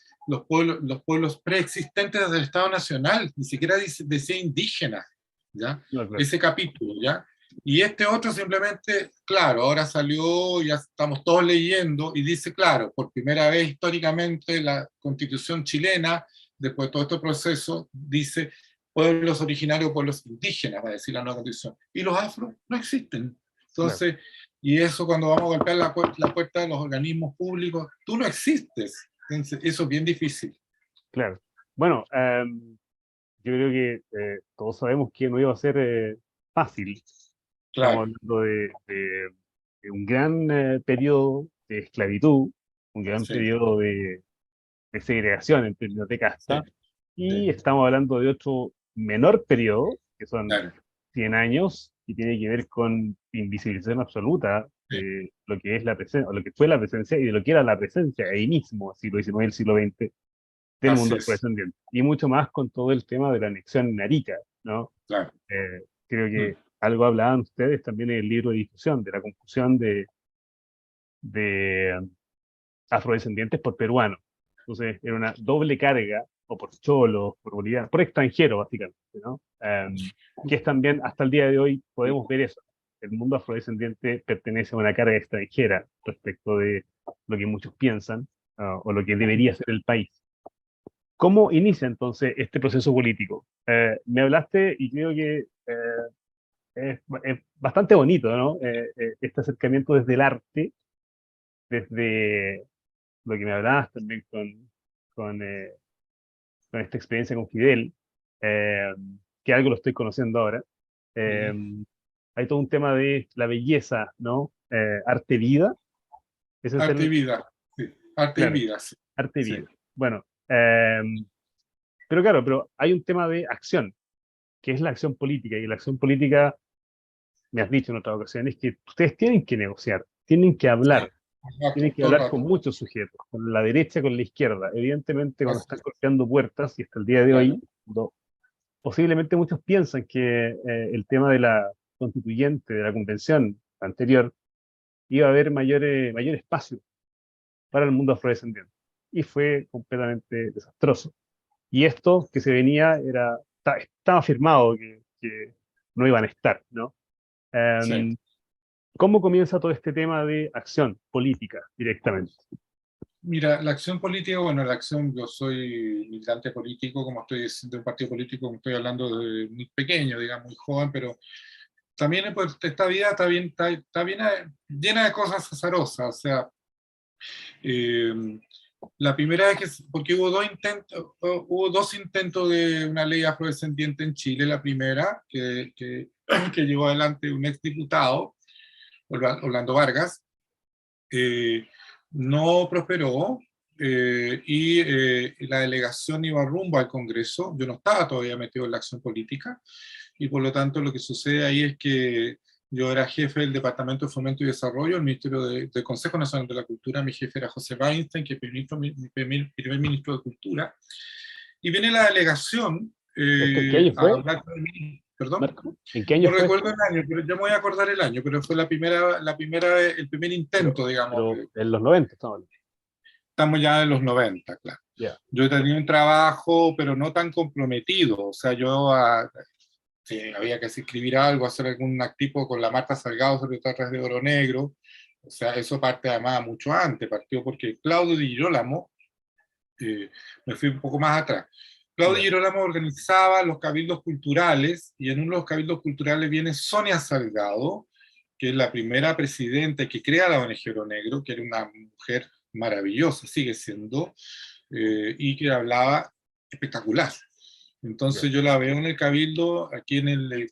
pueblos preexistentes del Estado Nacional, ni siquiera decía indígenas, ¿ya? No, claro. Ese capítulo, ¿ya? Y este otro simplemente, claro, ahora salió, ya estamos todos leyendo, y dice, claro, por primera vez históricamente la Constitución chilena, después de todo este proceso, dice pueblos originarios, pueblos indígenas, va a decir la nueva Constitución. Y los afros no existen. Claro, Entonces, y eso cuando vamos a golpear la puerta de los organismos públicos, tú no existes. Entonces, eso es bien difícil. claro. Bueno, yo creo que todos sabemos que no iba a ser fácil. Estamos Claro, hablando de un gran periodo de esclavitud, un gran sí, periodo de segregación en términos de sí, casta, y sí, estamos hablando de otro menor periodo, que son claro, 100 años, y tiene que ver con invisibilización absoluta sí, de lo que es la presencia, o lo que fue la presencia y de lo que era la presencia ahí mismo, siglo XIX y el siglo XX, del así mundo es, afrodescendiente. Y mucho más con todo el tema de la anexión en Arica, ¿no? claro. Creo Mm. que algo hablaban ustedes también en el libro de difusión, de la confusión de afrodescendientes por peruanos. Entonces, era una doble carga, o por cholos, por bolivianos, por extranjeros, básicamente, ¿no? Que es también, hasta el día de hoy, podemos ver eso. El mundo afrodescendiente pertenece a una carga extranjera respecto de lo que muchos piensan, o lo que debería ser el país. ¿Cómo inicia entonces este proceso político? Me hablaste y creo que es bastante bonito, ¿no? Este acercamiento desde el arte, desde lo que me hablabas también con, eh, con esta experiencia con Fidel, eh, que algo lo estoy conociendo ahora. Eh, Ujú. Hay todo un tema de la belleza, ¿no? Arte-vida, ese es Arte y el, vida, sí. Arte y claro, vida, sí. Sí. arte-vida. Bueno, pero claro, pero hay un tema de acción, que es la acción política, y la acción política, me has dicho en otras ocasiones, que ustedes tienen que negociar, Sí. tienen que Todo el hablar con rato. muchos sujetos, con la derecha, con la izquierda. Evidentemente, cuando Así están es, golpeando puertas, y hasta el día de claro. hoy, posiblemente muchos piensan que el tema de la constituyente, de la convención anterior, iba a haber mayor espacio para el mundo afrodescendiente. Y fue completamente desastroso. Y esto que se venía estaba firmado que no iban a estar, ¿no? Sí. Em, ¿Cómo comienza todo este tema de acción política directamente? Mira, la acción política, bueno, la acción, yo soy militante político, como estoy de un partido político, como estoy hablando de muy pequeño, digamos, muy joven, pero también pues, esta vida está bien, llena de cosas azarosas. O sea, eh, la primera vez porque hubo dos intentos de una ley afrodescendiente en Chile, la primera, que llevó adelante un exdiputado, Orlando Vargas, no prosperó, y la delegación iba rumbo al Congreso. Yo no estaba todavía metido en la acción política, y por lo tanto lo que sucede ahí es que yo era jefe del Departamento de Fomento y Desarrollo, el Ministerio del Consejo Nacional de la Cultura. Mi jefe era José Weinstein, que es primer ministro de Cultura, y viene la delegación ¿Qué año a fue, hablar con mí, perdón, Marco? ¿En qué año no fue recuerdo esto? el año, pero yo me voy a acordar el año, pero fue el primer intento, digamos. Pero en los 90 estamos hablando. Estamos ya en los 90, claro. Ya. Yo tenía un trabajo, pero no tan comprometido. O sea, sí, había que escribir algo, hacer algún activo con la Marta Salgado sobre Tierras de Oro Negro. O sea, eso parte además mucho antes, partió porque Claudio Di Girolamo, me fui un poco más atrás. Claudio Di Ya. Girolamo organizaba los cabildos culturales, y en uno de los cabildos culturales viene Sonia Salgado, que es la primera presidenta que crea la ONG Oro Negro, que era una mujer maravillosa, sigue siendo, y que hablaba espectacular. Ya. Entonces yo la veo en el cabildo, aquí en el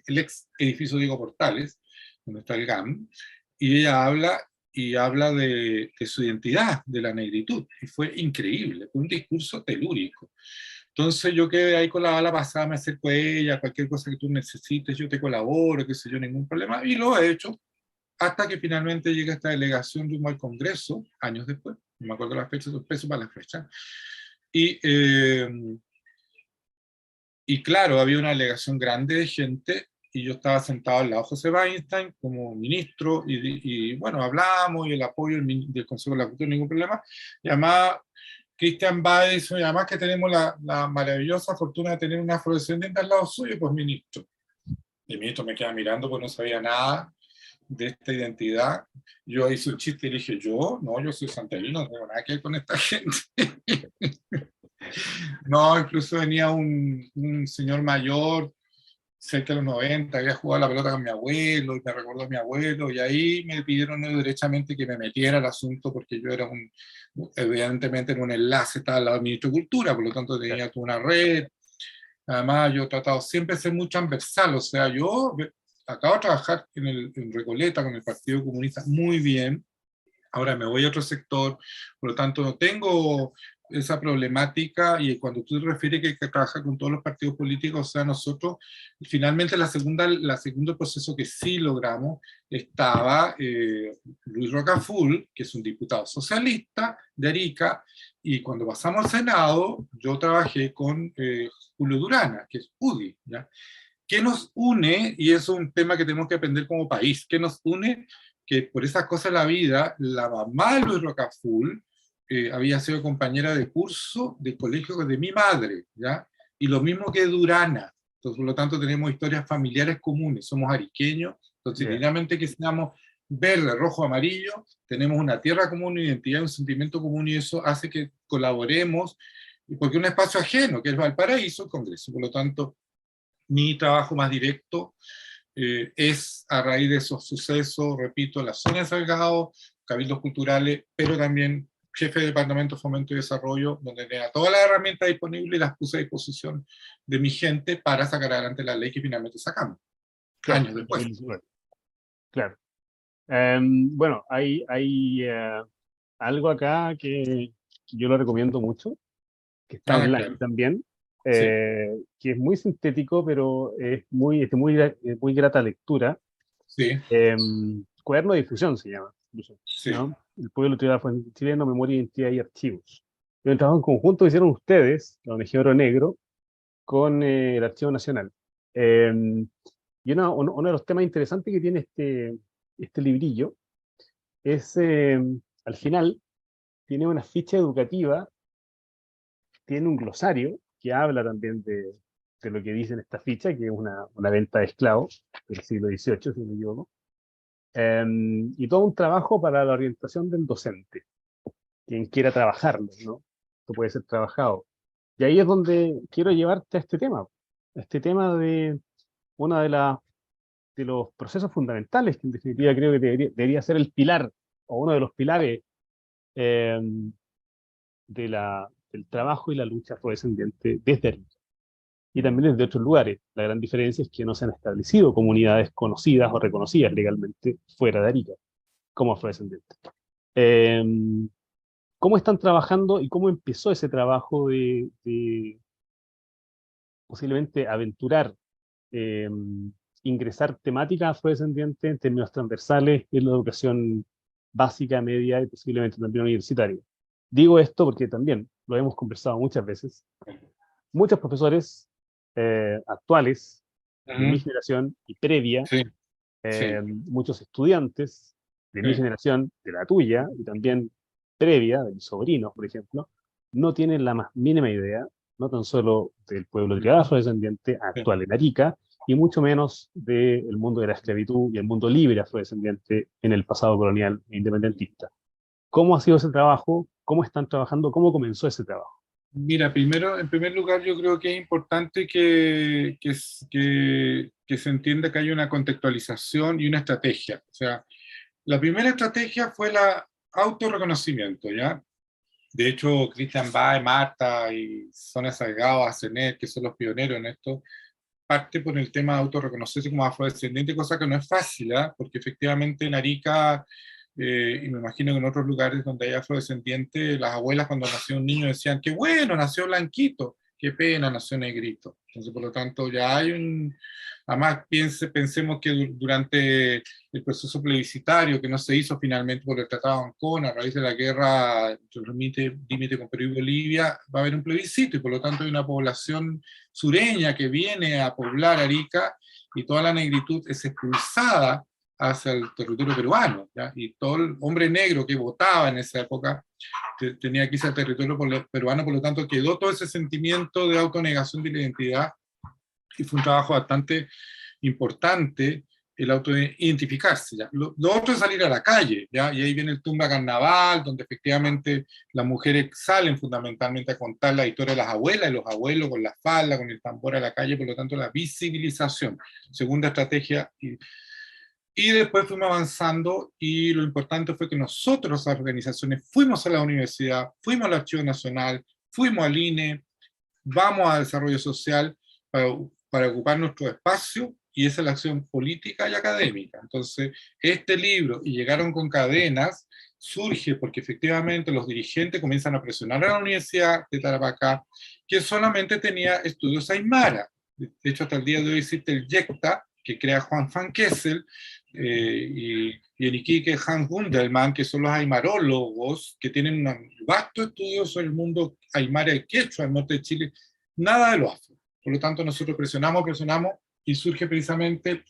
ex edificio Diego Portales, donde está el GAM, y ella habla de su identidad, de la negritud, y fue increíble, fue un discurso telúrico. Entonces yo quedé ahí con la bala pasada, me acerco a ella, cualquier cosa que tú necesites, yo te colaboro, qué sé yo, ningún problema, y lo he hecho hasta que finalmente llega esta delegación rumbo al Congreso, años después, no me acuerdo las fechas, los pesos para las fechas, y, eh, y claro, había una delegación grande de gente, y yo estaba sentado al lado de José Weinstein como ministro, y bueno, hablamos, y el apoyo del Consejo de la Cultura, ningún problema, y además Cristian Báez, y además que tenemos la maravillosa fortuna de tener un afrodescendiente al lado suyo, pues ministro. El ministro me queda mirando, pues no sabía nada de esta identidad. Yo hice un chiste y dije, yo soy santiaguino, no tengo nada que ver con esta gente. No, incluso venía un señor mayor, cerca de los 90, había jugado a la pelota con mi abuelo, y me recordó a mi abuelo, y ahí me pidieron derechamente que me metiera al asunto, porque yo era evidentemente en un enlace, estaba al lado del ministro de Cultura, por lo tanto Ya. tenía toda una red. Además, yo he tratado siempre de ser muy transversal, o sea, yo acabo de trabajar en Recoleta con el Partido Comunista muy bien, ahora me voy a otro sector, por lo tanto no tengo esa problemática, y cuando tú te refieres que hay que trabajar con todos los partidos políticos, o sea, nosotros, finalmente la segundo proceso que sí logramos, estaba Luis Rocaful, que es un diputado socialista de Arica, y cuando pasamos al Senado, yo trabajé con Julio Durana, que es UDI, ¿ya? ¿Qué nos une? Y es un tema que tenemos que aprender como país. ¿Qué nos une? Que por esas cosas de la vida, la mamá de Luis Rocaful había sido compañera de curso de colegio de mi madre, ¿ya? Y lo mismo que Durana. Entonces, por lo tanto, tenemos historias familiares comunes. Somos ariqueños, entonces, Ya. literalmente que seamos verde, rojo, amarillo, tenemos una tierra común, una identidad, un sentimiento común, y eso hace que colaboremos, porque un espacio ajeno, que es Valparaíso, el Congreso. Por lo tanto, mi trabajo más directo es a raíz de esos sucesos, repito, la zona de Salgado, cabildos culturales, pero también jefe de Departamento de Fomento y Desarrollo, donde tenía todas las herramientas disponibles y las puse a disposición de mi gente para sacar adelante la ley que finalmente sacamos, Claro. años después. Claro. Bueno, hay algo acá que yo lo recomiendo mucho, que está Ah, online claro, también, sí, que es muy sintético, pero es muy grata lectura. sí, Cuaderno de difusión se llama, incluso, sí. ¿no? El pueblo chileno, memoria, identidad y archivos. Y un trabajo en conjunto que hicieron ustedes, la ONG Oro Negro, con el Archivo Nacional. Y uno de los temas interesantes que tiene este librillo es, al final, tiene una ficha educativa, tiene un glosario que habla también de lo que dice en esta ficha, que es una venta de esclavos del siglo XVIII, si no me equivoco, y todo un trabajo para la orientación del docente, quien quiera trabajarlo, ¿no? Esto puede ser trabajado. Y ahí es donde quiero llevarte a este tema de una de los procesos fundamentales, que en definitiva creo que debería ser el pilar, o uno de los pilares eh, del trabajo y la lucha afrodescendiente desde arriba. y también desde otros lugares. La gran diferencia es que no se han establecido comunidades conocidas o reconocidas legalmente fuera de Arica, como afrodescendientes. Eh, ¿Cómo están trabajando y cómo empezó ese trabajo de posiblemente aventurar, eh, ingresar temática afrodescendiente en términos transversales en la educación básica, media y posiblemente también universitaria? Digo esto porque también lo hemos conversado muchas veces. Muchos profesores actuales de mi Ujú. generación y previa, Sí, sí, muchos estudiantes de mi sí. generación, de la tuya, y también previa, de mis sobrinos, por ejemplo, no tienen la más mínima idea, no tan solo del pueblo triado afrodescendiente Sí. actual en Arica, y mucho menos del mundo de la esclavitud y el mundo libre afrodescendiente en el pasado colonial e independentista. ¿Cómo ha sido ese trabajo? ¿Cómo están trabajando? ¿Cómo comenzó ese trabajo? Mira, primero, en primer lugar, yo creo que es importante que se entienda que hay una contextualización y una estrategia. O sea, la primera estrategia fue el autorreconocimiento, ¿ya? De hecho, Christian Bae, Marta y Sonia Salgado, Asenet, que son los pioneros en esto, parte por el tema de autorreconocerse como afrodescendiente, cosa que no es fácil, ¿ah? Porque efectivamente en Arica, y me imagino que en otros lugares donde hay afrodescendientes, las abuelas cuando nació un niño decían, qué bueno, nació blanquito, qué pena, nació negrito. Entonces, por lo tanto, ya hay un... Además, pensemos que durante el proceso plebiscitario que no se hizo finalmente por el Tratado de Ancón, a raíz de la guerra entre el límite con Perú y Bolivia, va a haber un plebiscito y por lo tanto hay una población sureña que viene a poblar Arica y toda la negritud es expulsada hacia el territorio peruano, ¿ya? Y todo el hombre negro que votaba en esa época tenía que irse al territorio peruano, por lo tanto quedó todo ese sentimiento de autonegación de la identidad y fue un trabajo bastante importante el autoidentificarse. ¿Ya? Lo otro es salir a la calle, ¿ya? Y ahí viene el Tumba Carnaval, donde efectivamente las mujeres salen fundamentalmente a contar la historia de las abuelas y los abuelos con la falda, con el tambor a la calle, por lo tanto la visibilización. Segunda estrategia. Y después fuimos avanzando y lo importante fue que nosotros, las organizaciones, fuimos a la universidad, fuimos al Archivo Nacional, fuimos al INE, vamos a desarrollo social para ocupar nuestro espacio y esa es la acción política y académica. Entonces, este libro, y llegaron con cadenas, surge porque efectivamente los dirigentes comienzan a presionar a la Universidad de Tarapacá, que solamente tenía estudios aymara. De hecho, hasta el día de hoy existe el YECTA, que crea Juan Van Kessel, y en Iquique Hans Gundelman, que son los aymarólogos, que tienen un vasto estudio sobre el mundo aymara y quechua al norte de Chile, nada de lo afro. Por lo tanto, nosotros presionamos y surge precisamente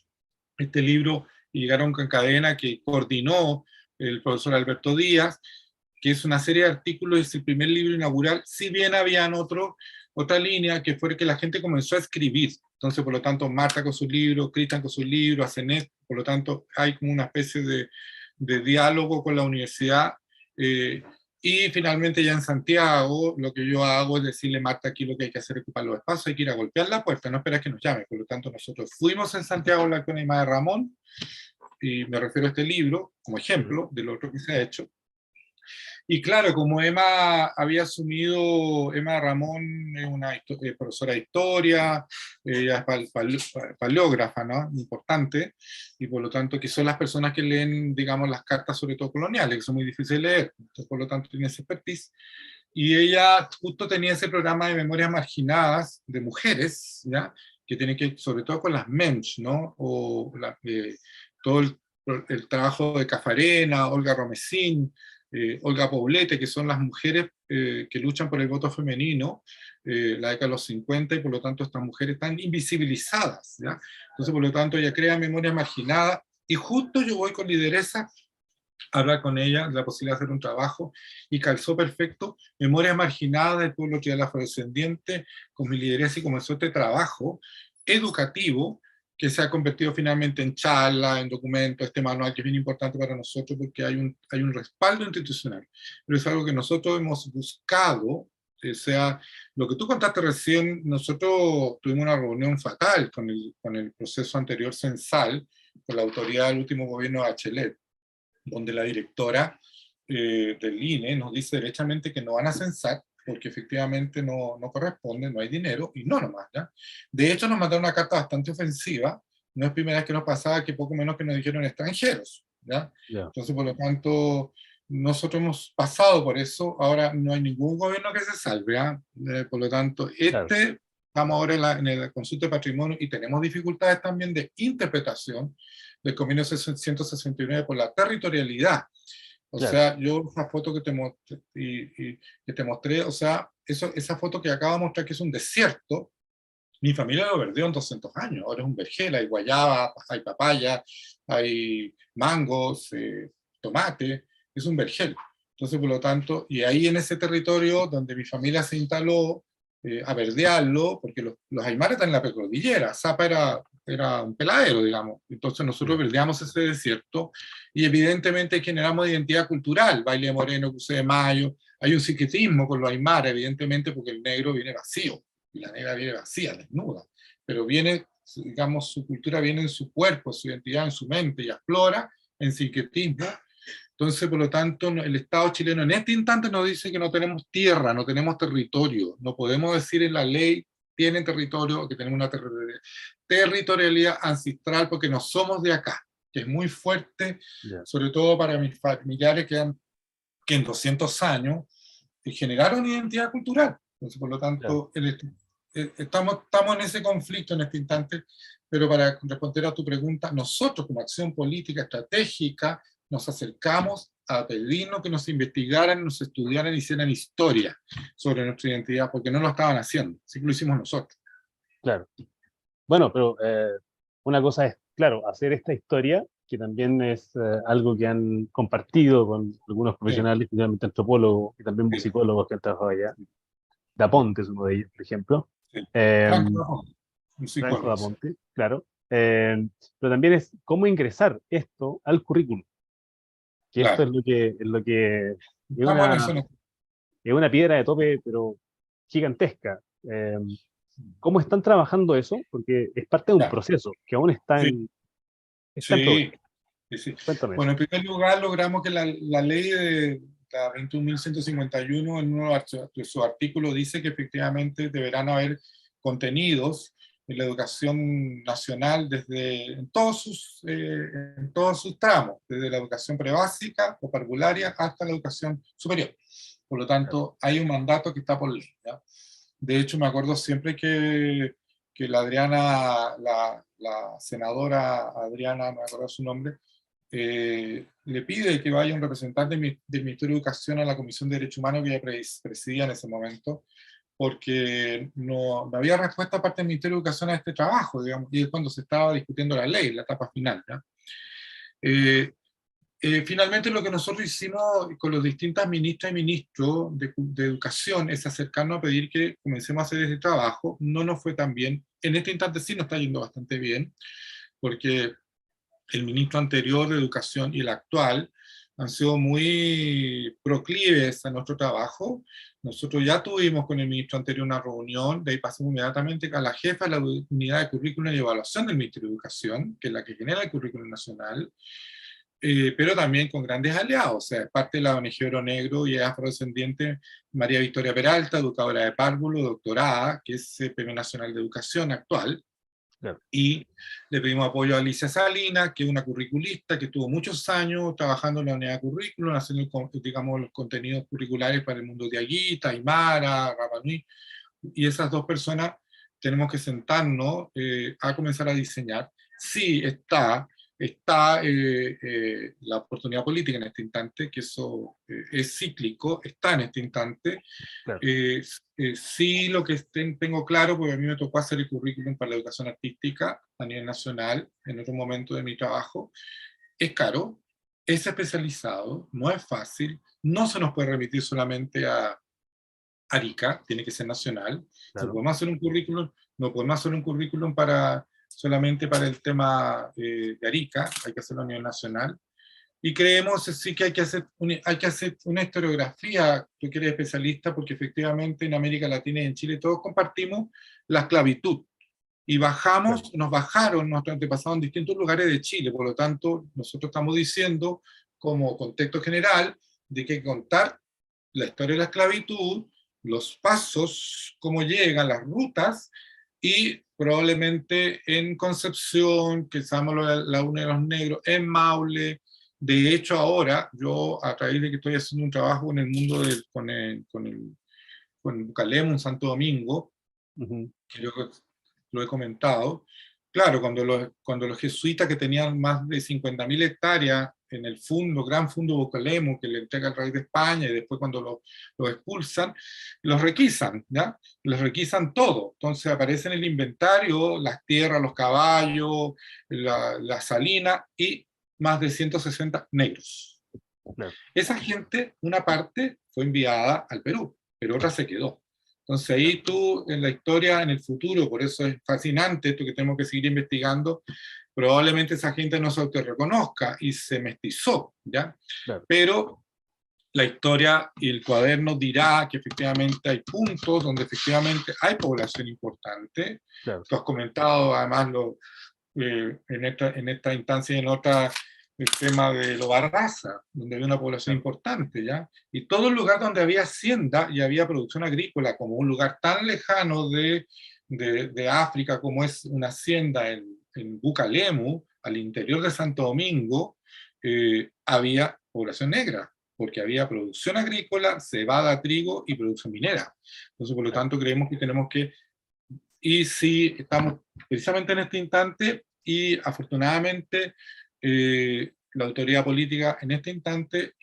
este libro, y llegaron con cadena que coordinó el profesor Alberto Díaz, que es una serie de artículos, es el primer libro inaugural, si bien habían otra línea que fue que la gente comenzó a escribir. Entonces, por lo tanto, Marta con su libro, Cristian con su libro, Asenet, por lo tanto, hay como una especie de diálogo con la universidad. Y finalmente ya en Santiago, lo que yo hago es decirle, Marta, aquí lo que hay que hacer es ocupar los espacios, hay que ir a golpear la puerta, no esperas que nos llame. Por lo tanto, nosotros fuimos en Santiago a hablar con Aimada Ramón, y me refiero a este libro como ejemplo de lo otro que se ha hecho. Y claro, como Emma había asumido, Emma Ramón es una profesora de historia, ella es paleógrafa, ¿no? Importante, y por lo tanto que son las personas que leen, digamos, las cartas, sobre todo coloniales, que son muy difíciles de leer, entonces por lo tanto tiene esa expertise. Y ella justo tenía ese programa de memorias marginadas de mujeres, ¿ya? Que tiene que, sobre todo con las mensch, ¿no? O todo el trabajo de Cafarena, Olga Romesín, Olga Poblete, que son las mujeres que luchan por el voto femenino, la década de los 50, y por lo tanto estas mujeres están invisibilizadas, ¿ya? Entonces, por lo tanto, ella crea memoria marginada, y justo yo voy con lideresa a hablar con ella de la posibilidad de hacer un trabajo, y calzó perfecto Memorias Marginadas del Pueblo Tribal Afrodescendiente con mi lideresa, y comenzó este trabajo educativo que se ha convertido finalmente en charla, en documento, este manual que es bien importante para nosotros porque hay un respaldo institucional, pero es algo que nosotros hemos buscado. O sea, lo que tú contaste recién, nosotros tuvimos una reunión fatal con el proceso anterior censal, con la autoridad del último gobierno de Bachelet, donde la directora del INE nos dice derechamente que no van a censar porque efectivamente no corresponde, no hay dinero, y no nomás, ¿ya? De hecho, nos mandaron una carta bastante ofensiva, no es primera vez que nos pasaba, que poco menos que nos dijeron extranjeros, ¿ya? Ya, Entonces, por lo tanto, nosotros hemos pasado por eso, ahora no hay ningún gobierno que se salve, ¿ya? Por lo tanto, claro, estamos ahora en la consulta de patrimonio y tenemos dificultades también de interpretación del convenio 169 por la territorialidad. O claro, sea, yo esa foto que te mostré, que te mostré, o sea, esa foto que acabo de mostrar que es un desierto, mi familia lo perdió en 200 años, ahora es un vergel, hay guayaba, hay papaya, hay mangos, tomate, es un vergel. Entonces, por lo tanto, y ahí en ese territorio donde mi familia se instaló, a verdearlo, porque los aymaras están en la precordillera, Zapa era un peladero, digamos. Entonces nosotros ya, verdeamos ese desierto y evidentemente generamos identidad cultural, baile moreno, cruce de mayo, hay un sincretismo con los aymaras, evidentemente, porque el negro viene vacío y la negra viene vacía, desnuda, pero viene, digamos, su cultura viene en su cuerpo, su identidad en su mente y aflora en sincretismo. Entonces, por lo tanto, el Estado chileno en este instante nos dice que no tenemos tierra, no tenemos territorio, no podemos decir en la ley tienen territorio, que tenemos una territorialidad ancestral porque no somos de acá, que es muy fuerte, ya, sobre todo para mis familiares que en 200 años generaron identidad cultural. Entonces, por lo claro. tanto, estamos en ese conflicto en este instante, pero para responder a tu pregunta, nosotros como acción política estratégica nos acercamos a pedirnos que nos investigaran, nos estudiaran y hicieran historia sobre nuestra identidad, porque no lo estaban haciendo, así que lo hicimos nosotros. Claro. Bueno, pero una cosa es, claro, hacer esta historia, que también es algo que han compartido con algunos Sí, profesionales, especialmente antropólogos y también sí, musicólogos que han trabajado allá. Da Ponte es uno de ellos, por ejemplo. sí. Eh, Franco, un Franco psicólogo. Da Sí. Ponte, claro. Pero también es cómo ingresar esto al currículum, que esto Claro. es lo que es Estamos en eso, ¿no? una piedra de tope, pero gigantesca. ¿Cómo están trabajando eso? Porque es parte de un Ya. proceso que aún Sí, está en sí. progreso. Sí, sí. Cuéntame Bueno, eso. en primer lugar, logramos que la ley de la 21.151 en uno de sus artículos dice que efectivamente deberán haber contenidos en la educación nacional en todos sus tramos, desde la educación prebásica o parvularia hasta la educación superior. Por lo Claro. tanto, hay un mandato que está por ley, ¿ya? De hecho, me acuerdo siempre que la Adriana, la senadora Adriana, no me acuerdo su nombre, le pide que vaya un representante del Ministerio de Educación a la Comisión de Derechos Humanos que ella presidía en ese momento, porque no había respuesta parte del Ministerio de Educación a este trabajo, digamos, y es cuando se estaba discutiendo la ley, la etapa final, ¿ya? Eh, Finalmente lo que nosotros hicimos con los distintos ministras y ministros de educación es acercarnos a pedir que comencemos a hacer este trabajo. No nos fue tan bien. En este instante sí nos está yendo bastante bien, porque el ministro anterior de educación y el actual han sido muy proclives a nuestro trabajo. Nosotros ya tuvimos con el ministro anterior una reunión, de ahí pasamos inmediatamente a la jefa de la unidad de currículum y evaluación del Ministerio de Educación, que es la que genera el currículum nacional, pero también con grandes aliados, o sea, parte de la ONG Oro Negro y es afrodescendiente María Victoria Peralta, educadora de párvulo, doctorada, que es Premio Nacional de Educación actual, Claro. y le pedimos apoyo a Alicia Salinas, que es una curriculista que tuvo muchos años trabajando en la unidad de currículum, haciendo, digamos, los contenidos curriculares para el mundo de Aguita, Aymara, Rapanui, y esas dos personas tenemos que sentarnos a comenzar a diseñar. Sí, está la oportunidad política en este instante, que eso es cíclico, está en este instante. Claro. Sí, lo que tengo claro, porque a mí me tocó hacer el currículum para la educación artística a nivel nacional en otro momento de mi trabajo, es caro, es especializado, no es fácil, no se nos puede remitir solamente a Arica, tiene que ser nacional. No Claro. podemos hacer un currículum, no podemos hacer un currículum solamente para el tema de Arica, hay que hacerlo a nivel nacional. Y creemos sí que hay que hacer una historiografía, tú que eres especialista, porque efectivamente en América Latina y en Chile todos compartimos la esclavitud. Y Claro. nos bajaron nuestros antepasados en distintos lugares de Chile, por lo tanto nosotros estamos diciendo como contexto general de que hay que contar la historia de la esclavitud los pasos, cómo llegan, las rutas, y probablemente en Concepción, que sabemos la Una de los Negros, en Maule. De hecho, ahora, yo a través de que estoy haciendo un trabajo en el mundo con Bucalemo, en Santo Domingo, que yo lo he comentado, claro, cuando los jesuitas que tenían más de 50.000 hectáreas en el gran fundo Bucalemo, que le entrega el rey de España, y después cuando lo expulsan, los requisan, ¿ya? Les requisan todo. Entonces aparece en el inventario las tierras, los caballos, la salina, y más de 160 negros. Claro. Esa gente, una parte fue enviada al Perú, pero otra se quedó. Entonces ahí tú, en la historia, en el futuro, por eso es fascinante esto que tenemos que seguir investigando, probablemente esa gente no se autorreconozca y se mestizó, ¿ya? Claro. Pero la historia y el cuaderno dirá que efectivamente hay puntos donde efectivamente hay población importante. Claro. Tú has comentado además en esta instancia y en otra, el tema de Lo Barraza, donde había una población importante, ¿ya? Y todo el lugar donde había hacienda y había producción agrícola, como un lugar tan lejano de África como es una hacienda en Bucalemu, al interior de Santo Domingo, había población negra, porque había producción agrícola, cebada, trigo y producción minera. Entonces, por lo tanto, creemos que tenemos que, y sí, estamos precisamente en este instante, y afortunadamente la autoridad política en este instante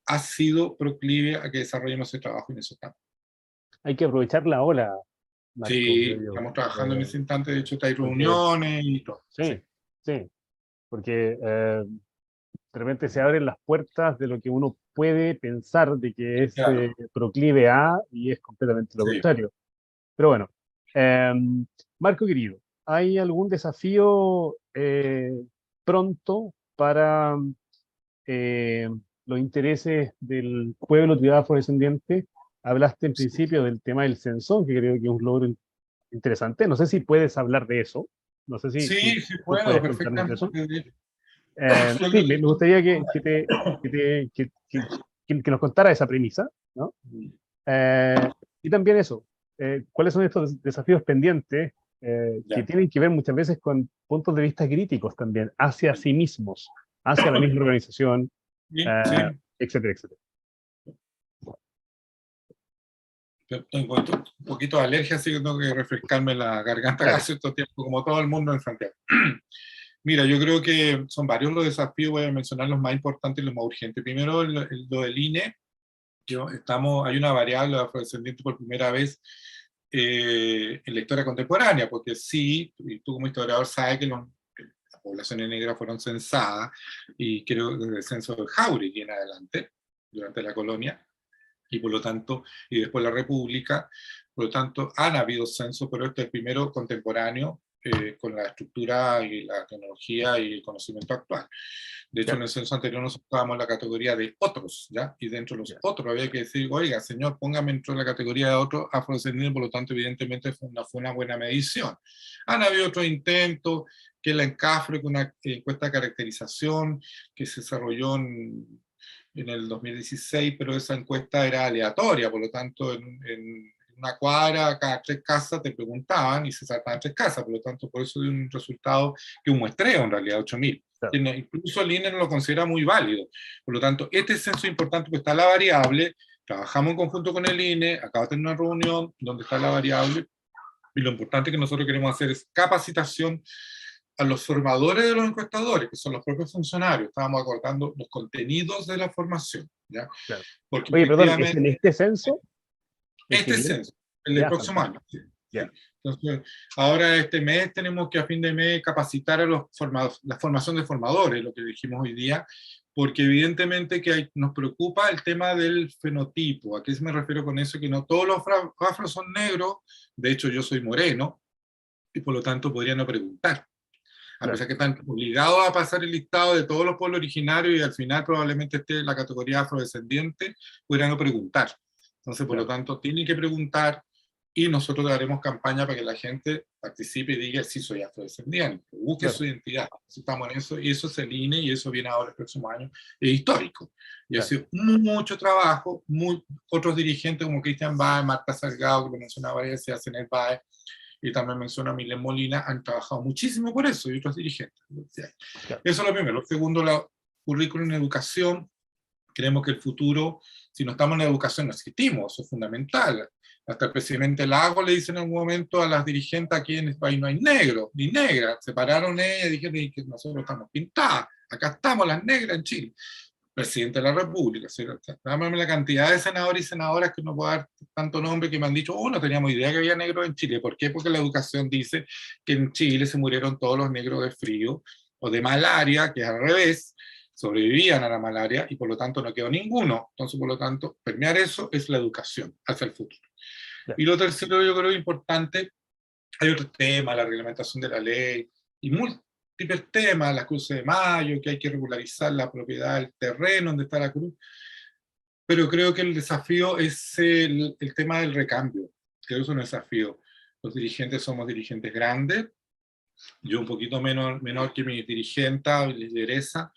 ha sido proclive a que desarrollemos ese trabajo en esos campos. Hay que aprovechar la ola, Marco. Sí, estamos trabajando en ese instante, de hecho hay reuniones y todo. Sí, sí, porque de repente se abren las puertas de lo que uno puede pensar de que es Claro. proclive a, y es completamente lo contrario. Pero bueno, Marco querido, ¿hay algún desafío pronto para los intereses del pueblo tribal afrodescendiente? Hablaste en principio del tema del censo, que creo que es un logro interesante. No sé si puedes hablar de eso. No sé si Sí, sí tú puedo, puedes contarnos de eso. perfectamente. Sí, me gustaría que nos contara esa premisa, ¿no? Y también eso, ¿cuáles son estos desafíos pendientes que tienen que ver muchas veces con puntos de vista críticos también, hacia sí mismos, hacia la misma organización, Sí, etcétera, etcétera? tengo un poquito de alergia, así que tengo que refrescarme la garganta casi estos tiempos, como todo el mundo en Santiago. Mira, yo creo que son varios los desafíos, voy a mencionar los más importantes y los más urgentes. Primero, lo del INE, hay una variable afrodescendiente por primera vez en la historia contemporánea, porque sí, y tú como historiador sabes que las poblaciones negras fueron censadas, y creo desde el censo de Jauregui en adelante, durante la colonia, y por lo tanto, y después la República, por lo tanto, han habido censos, pero este es el primero contemporáneo con la estructura y la tecnología y el conocimiento actual. De hecho, en el censo anterior nos ocupábamos la categoría de otros, ¿ya? Y dentro de los otros había que decir, oiga, señor, póngame dentro de la categoría de otros afrodescendientes, por lo tanto, evidentemente fue una buena medición. Han habido otros intentos, que la ENCAFRE, con una encuesta de caracterización que se desarrolló en el 2016, pero esa encuesta era aleatoria, por lo tanto, en una cuadra, cada 3 casas te preguntaban y se saltaban 3 casas, por lo tanto, por eso dio un resultado que un muestreo, en realidad, 8.000. Claro. Incluso el INE no lo considera muy válido. Por lo tanto, este censo es importante porque está la variable, trabajamos en conjunto con el INE, acaba de tener una reunión donde está la variable, y lo importante que nosotros queremos hacer es capacitación a los formadores de los encuestadores, que son los propios funcionarios. Estábamos acordando los contenidos de la formación, ¿ya? Claro. Porque oye, perdón, ¿es en este censo? Este censo, el del próximo año. Sí. Entonces, ahora este mes tenemos que a fin de mes capacitar a los la formación de formadores, lo que dijimos hoy día, porque evidentemente que nos preocupa el tema del fenotipo. ¿A qué me refiero con eso? Que no todos los afros son negros, de hecho yo soy moreno, y por lo tanto podrían no preguntar. A pesar que están obligados a pasar el listado de todos los pueblos originarios y al final probablemente esté la categoría afrodescendiente, podrían no preguntar. Entonces, por lo tanto, tienen que preguntar y nosotros haremos campaña para que la gente participe y diga, sí, soy afrodescendiente, busque Claro, su identidad. Estamos en eso, y eso se alinea, y eso viene ahora el próximo año, es histórico. Y ha claro. sido mucho trabajo, otros dirigentes como Cristian Baez, Marta Salgado, que lo mencionaba varias veces, hacen el Baez, y también menciona a Milen Molina, han trabajado muchísimo por eso, y otros dirigentes. Claro. Eso es lo primero. Lo segundo, la currículum en educación. Creemos que el futuro, si no estamos en la educación, no existimos, eso es fundamental. Hasta el presidente Lago le dice en algún momento a las dirigentes, aquí en este país no hay negros ni negras, se pararon ellas y dijeron que nosotros estamos pintadas, acá estamos las negras en Chile. Presidente de la República, dame la cantidad de senadores y senadoras que no puedo dar tanto nombre, que me han dicho, no teníamos idea que había negros en Chile. ¿Por qué? Porque la educación dice que en Chile se murieron todos los negros de frío o de malaria, que es al revés, sobrevivían a la malaria y por lo tanto no quedó ninguno. Entonces, por lo tanto, permear eso es la educación hacia el futuro. Claro. Y lo tercero, yo creo importante, hay otro tema, la reglamentación de la ley y múltiples temas, la Cruz de Mayo, que hay que regularizar la propiedad del terreno donde está la cruz. Pero creo que el desafío es el tema del recambio. Creo que es un desafío. Los dirigentes somos dirigentes grandes, yo un poquito menor que mi dirigenta, lideresa,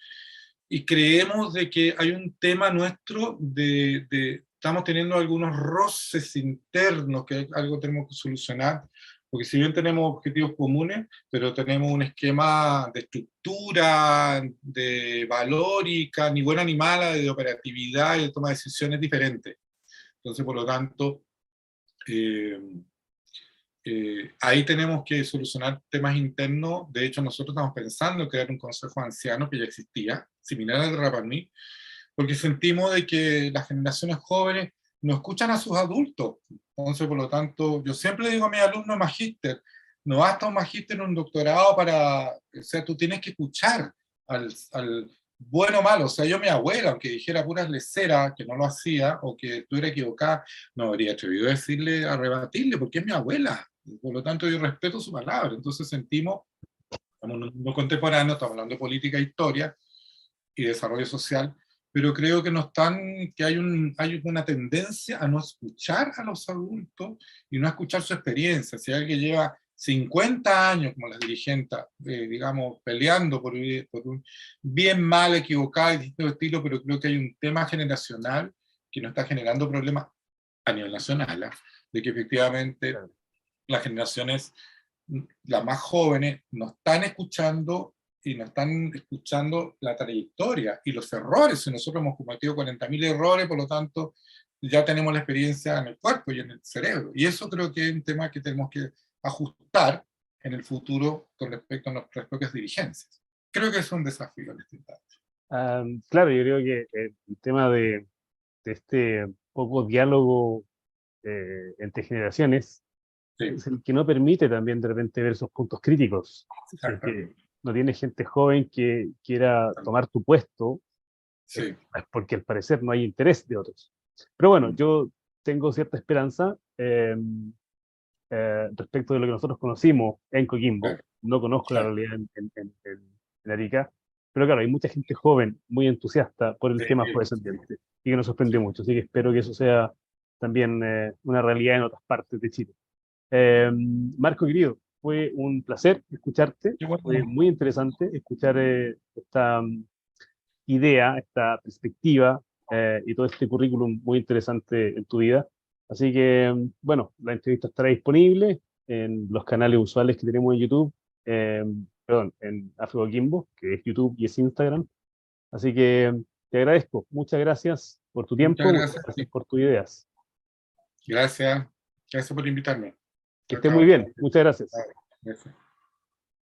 y creemos de que hay un tema nuestro estamos teniendo algunos roces internos que algo tenemos que solucionar, porque si bien tenemos objetivos comunes, pero tenemos un esquema de estructura, de valórica, ni buena ni mala, de operatividad y de toma de decisiones diferentes. Entonces, por lo tanto, eh, ahí tenemos que solucionar temas internos. De hecho, nosotros estamos pensando en crear un consejo de ancianos que ya existía, similar al de Rapanui, porque sentimos de que las generaciones jóvenes no escuchan a sus adultos. Entonces, por lo tanto, yo siempre digo a mis alumnos magíster, no basta un magíster en un doctorado para, o sea, tú tienes que escuchar al bueno o malo. O sea, yo mi abuela, aunque dijera puras leceras, que no lo hacía, o que estuviera equivocada, no habría atrevido a decirle, a rebatirle, porque es mi abuela. Por lo tanto, yo respeto su palabra. Entonces sentimos, estamos en un mundo contemporáneo, estamos hablando de política, historia y desarrollo social, pero creo que hay una tendencia a no escuchar a los adultos y no escuchar su experiencia. Si alguien lleva 50 años, como las dirigentes, digamos, peleando por un bien mal, equivocado y distinto estilo, pero creo que hay un tema generacional que nos está generando problemas a nivel nacional, de que efectivamente Claro. las generaciones, las más jóvenes, no están escuchando y no están escuchando la trayectoria y los errores. Y nosotros hemos cometido 40.000 errores, por lo tanto, ya tenemos la experiencia en el cuerpo y en el cerebro. Y eso creo que es un tema que tenemos que ajustar en el futuro con respecto a nuestras propias dirigencias. Creo que es un desafío en este instante. Claro, yo creo que el tema de este poco diálogo entre generaciones Sí, es el que no permite también de repente ver esos puntos críticos. Si es que no tiene gente joven que quiera tomar tu puesto, es sí. porque al parecer no hay interés de otros. Pero bueno, yo tengo cierta esperanza respecto de lo que nosotros conocimos en Coquimbo. No conozco la Claro. realidad en Arica, pero claro, hay mucha gente joven, muy entusiasta por el tema afrodescendiente y que nos sorprendió mucho. Así que espero que eso sea también una realidad en otras partes de Chile. Marco querido, fue un placer escucharte, fue Bueno, muy interesante escuchar esta idea, esta perspectiva y todo este currículum muy interesante en tu vida. Así que, bueno, la entrevista estará disponible en los canales usuales que tenemos en YouTube, perdón, en Afro Coquimbo, que es YouTube y es Instagram. Así que te agradezco, muchas gracias por tu muchas tiempo, muchas gracias. gracias por tus ideas. Gracias. Gracias por invitarme. Que Chao, estés muy chao. bien, muchas gracias. Gracias.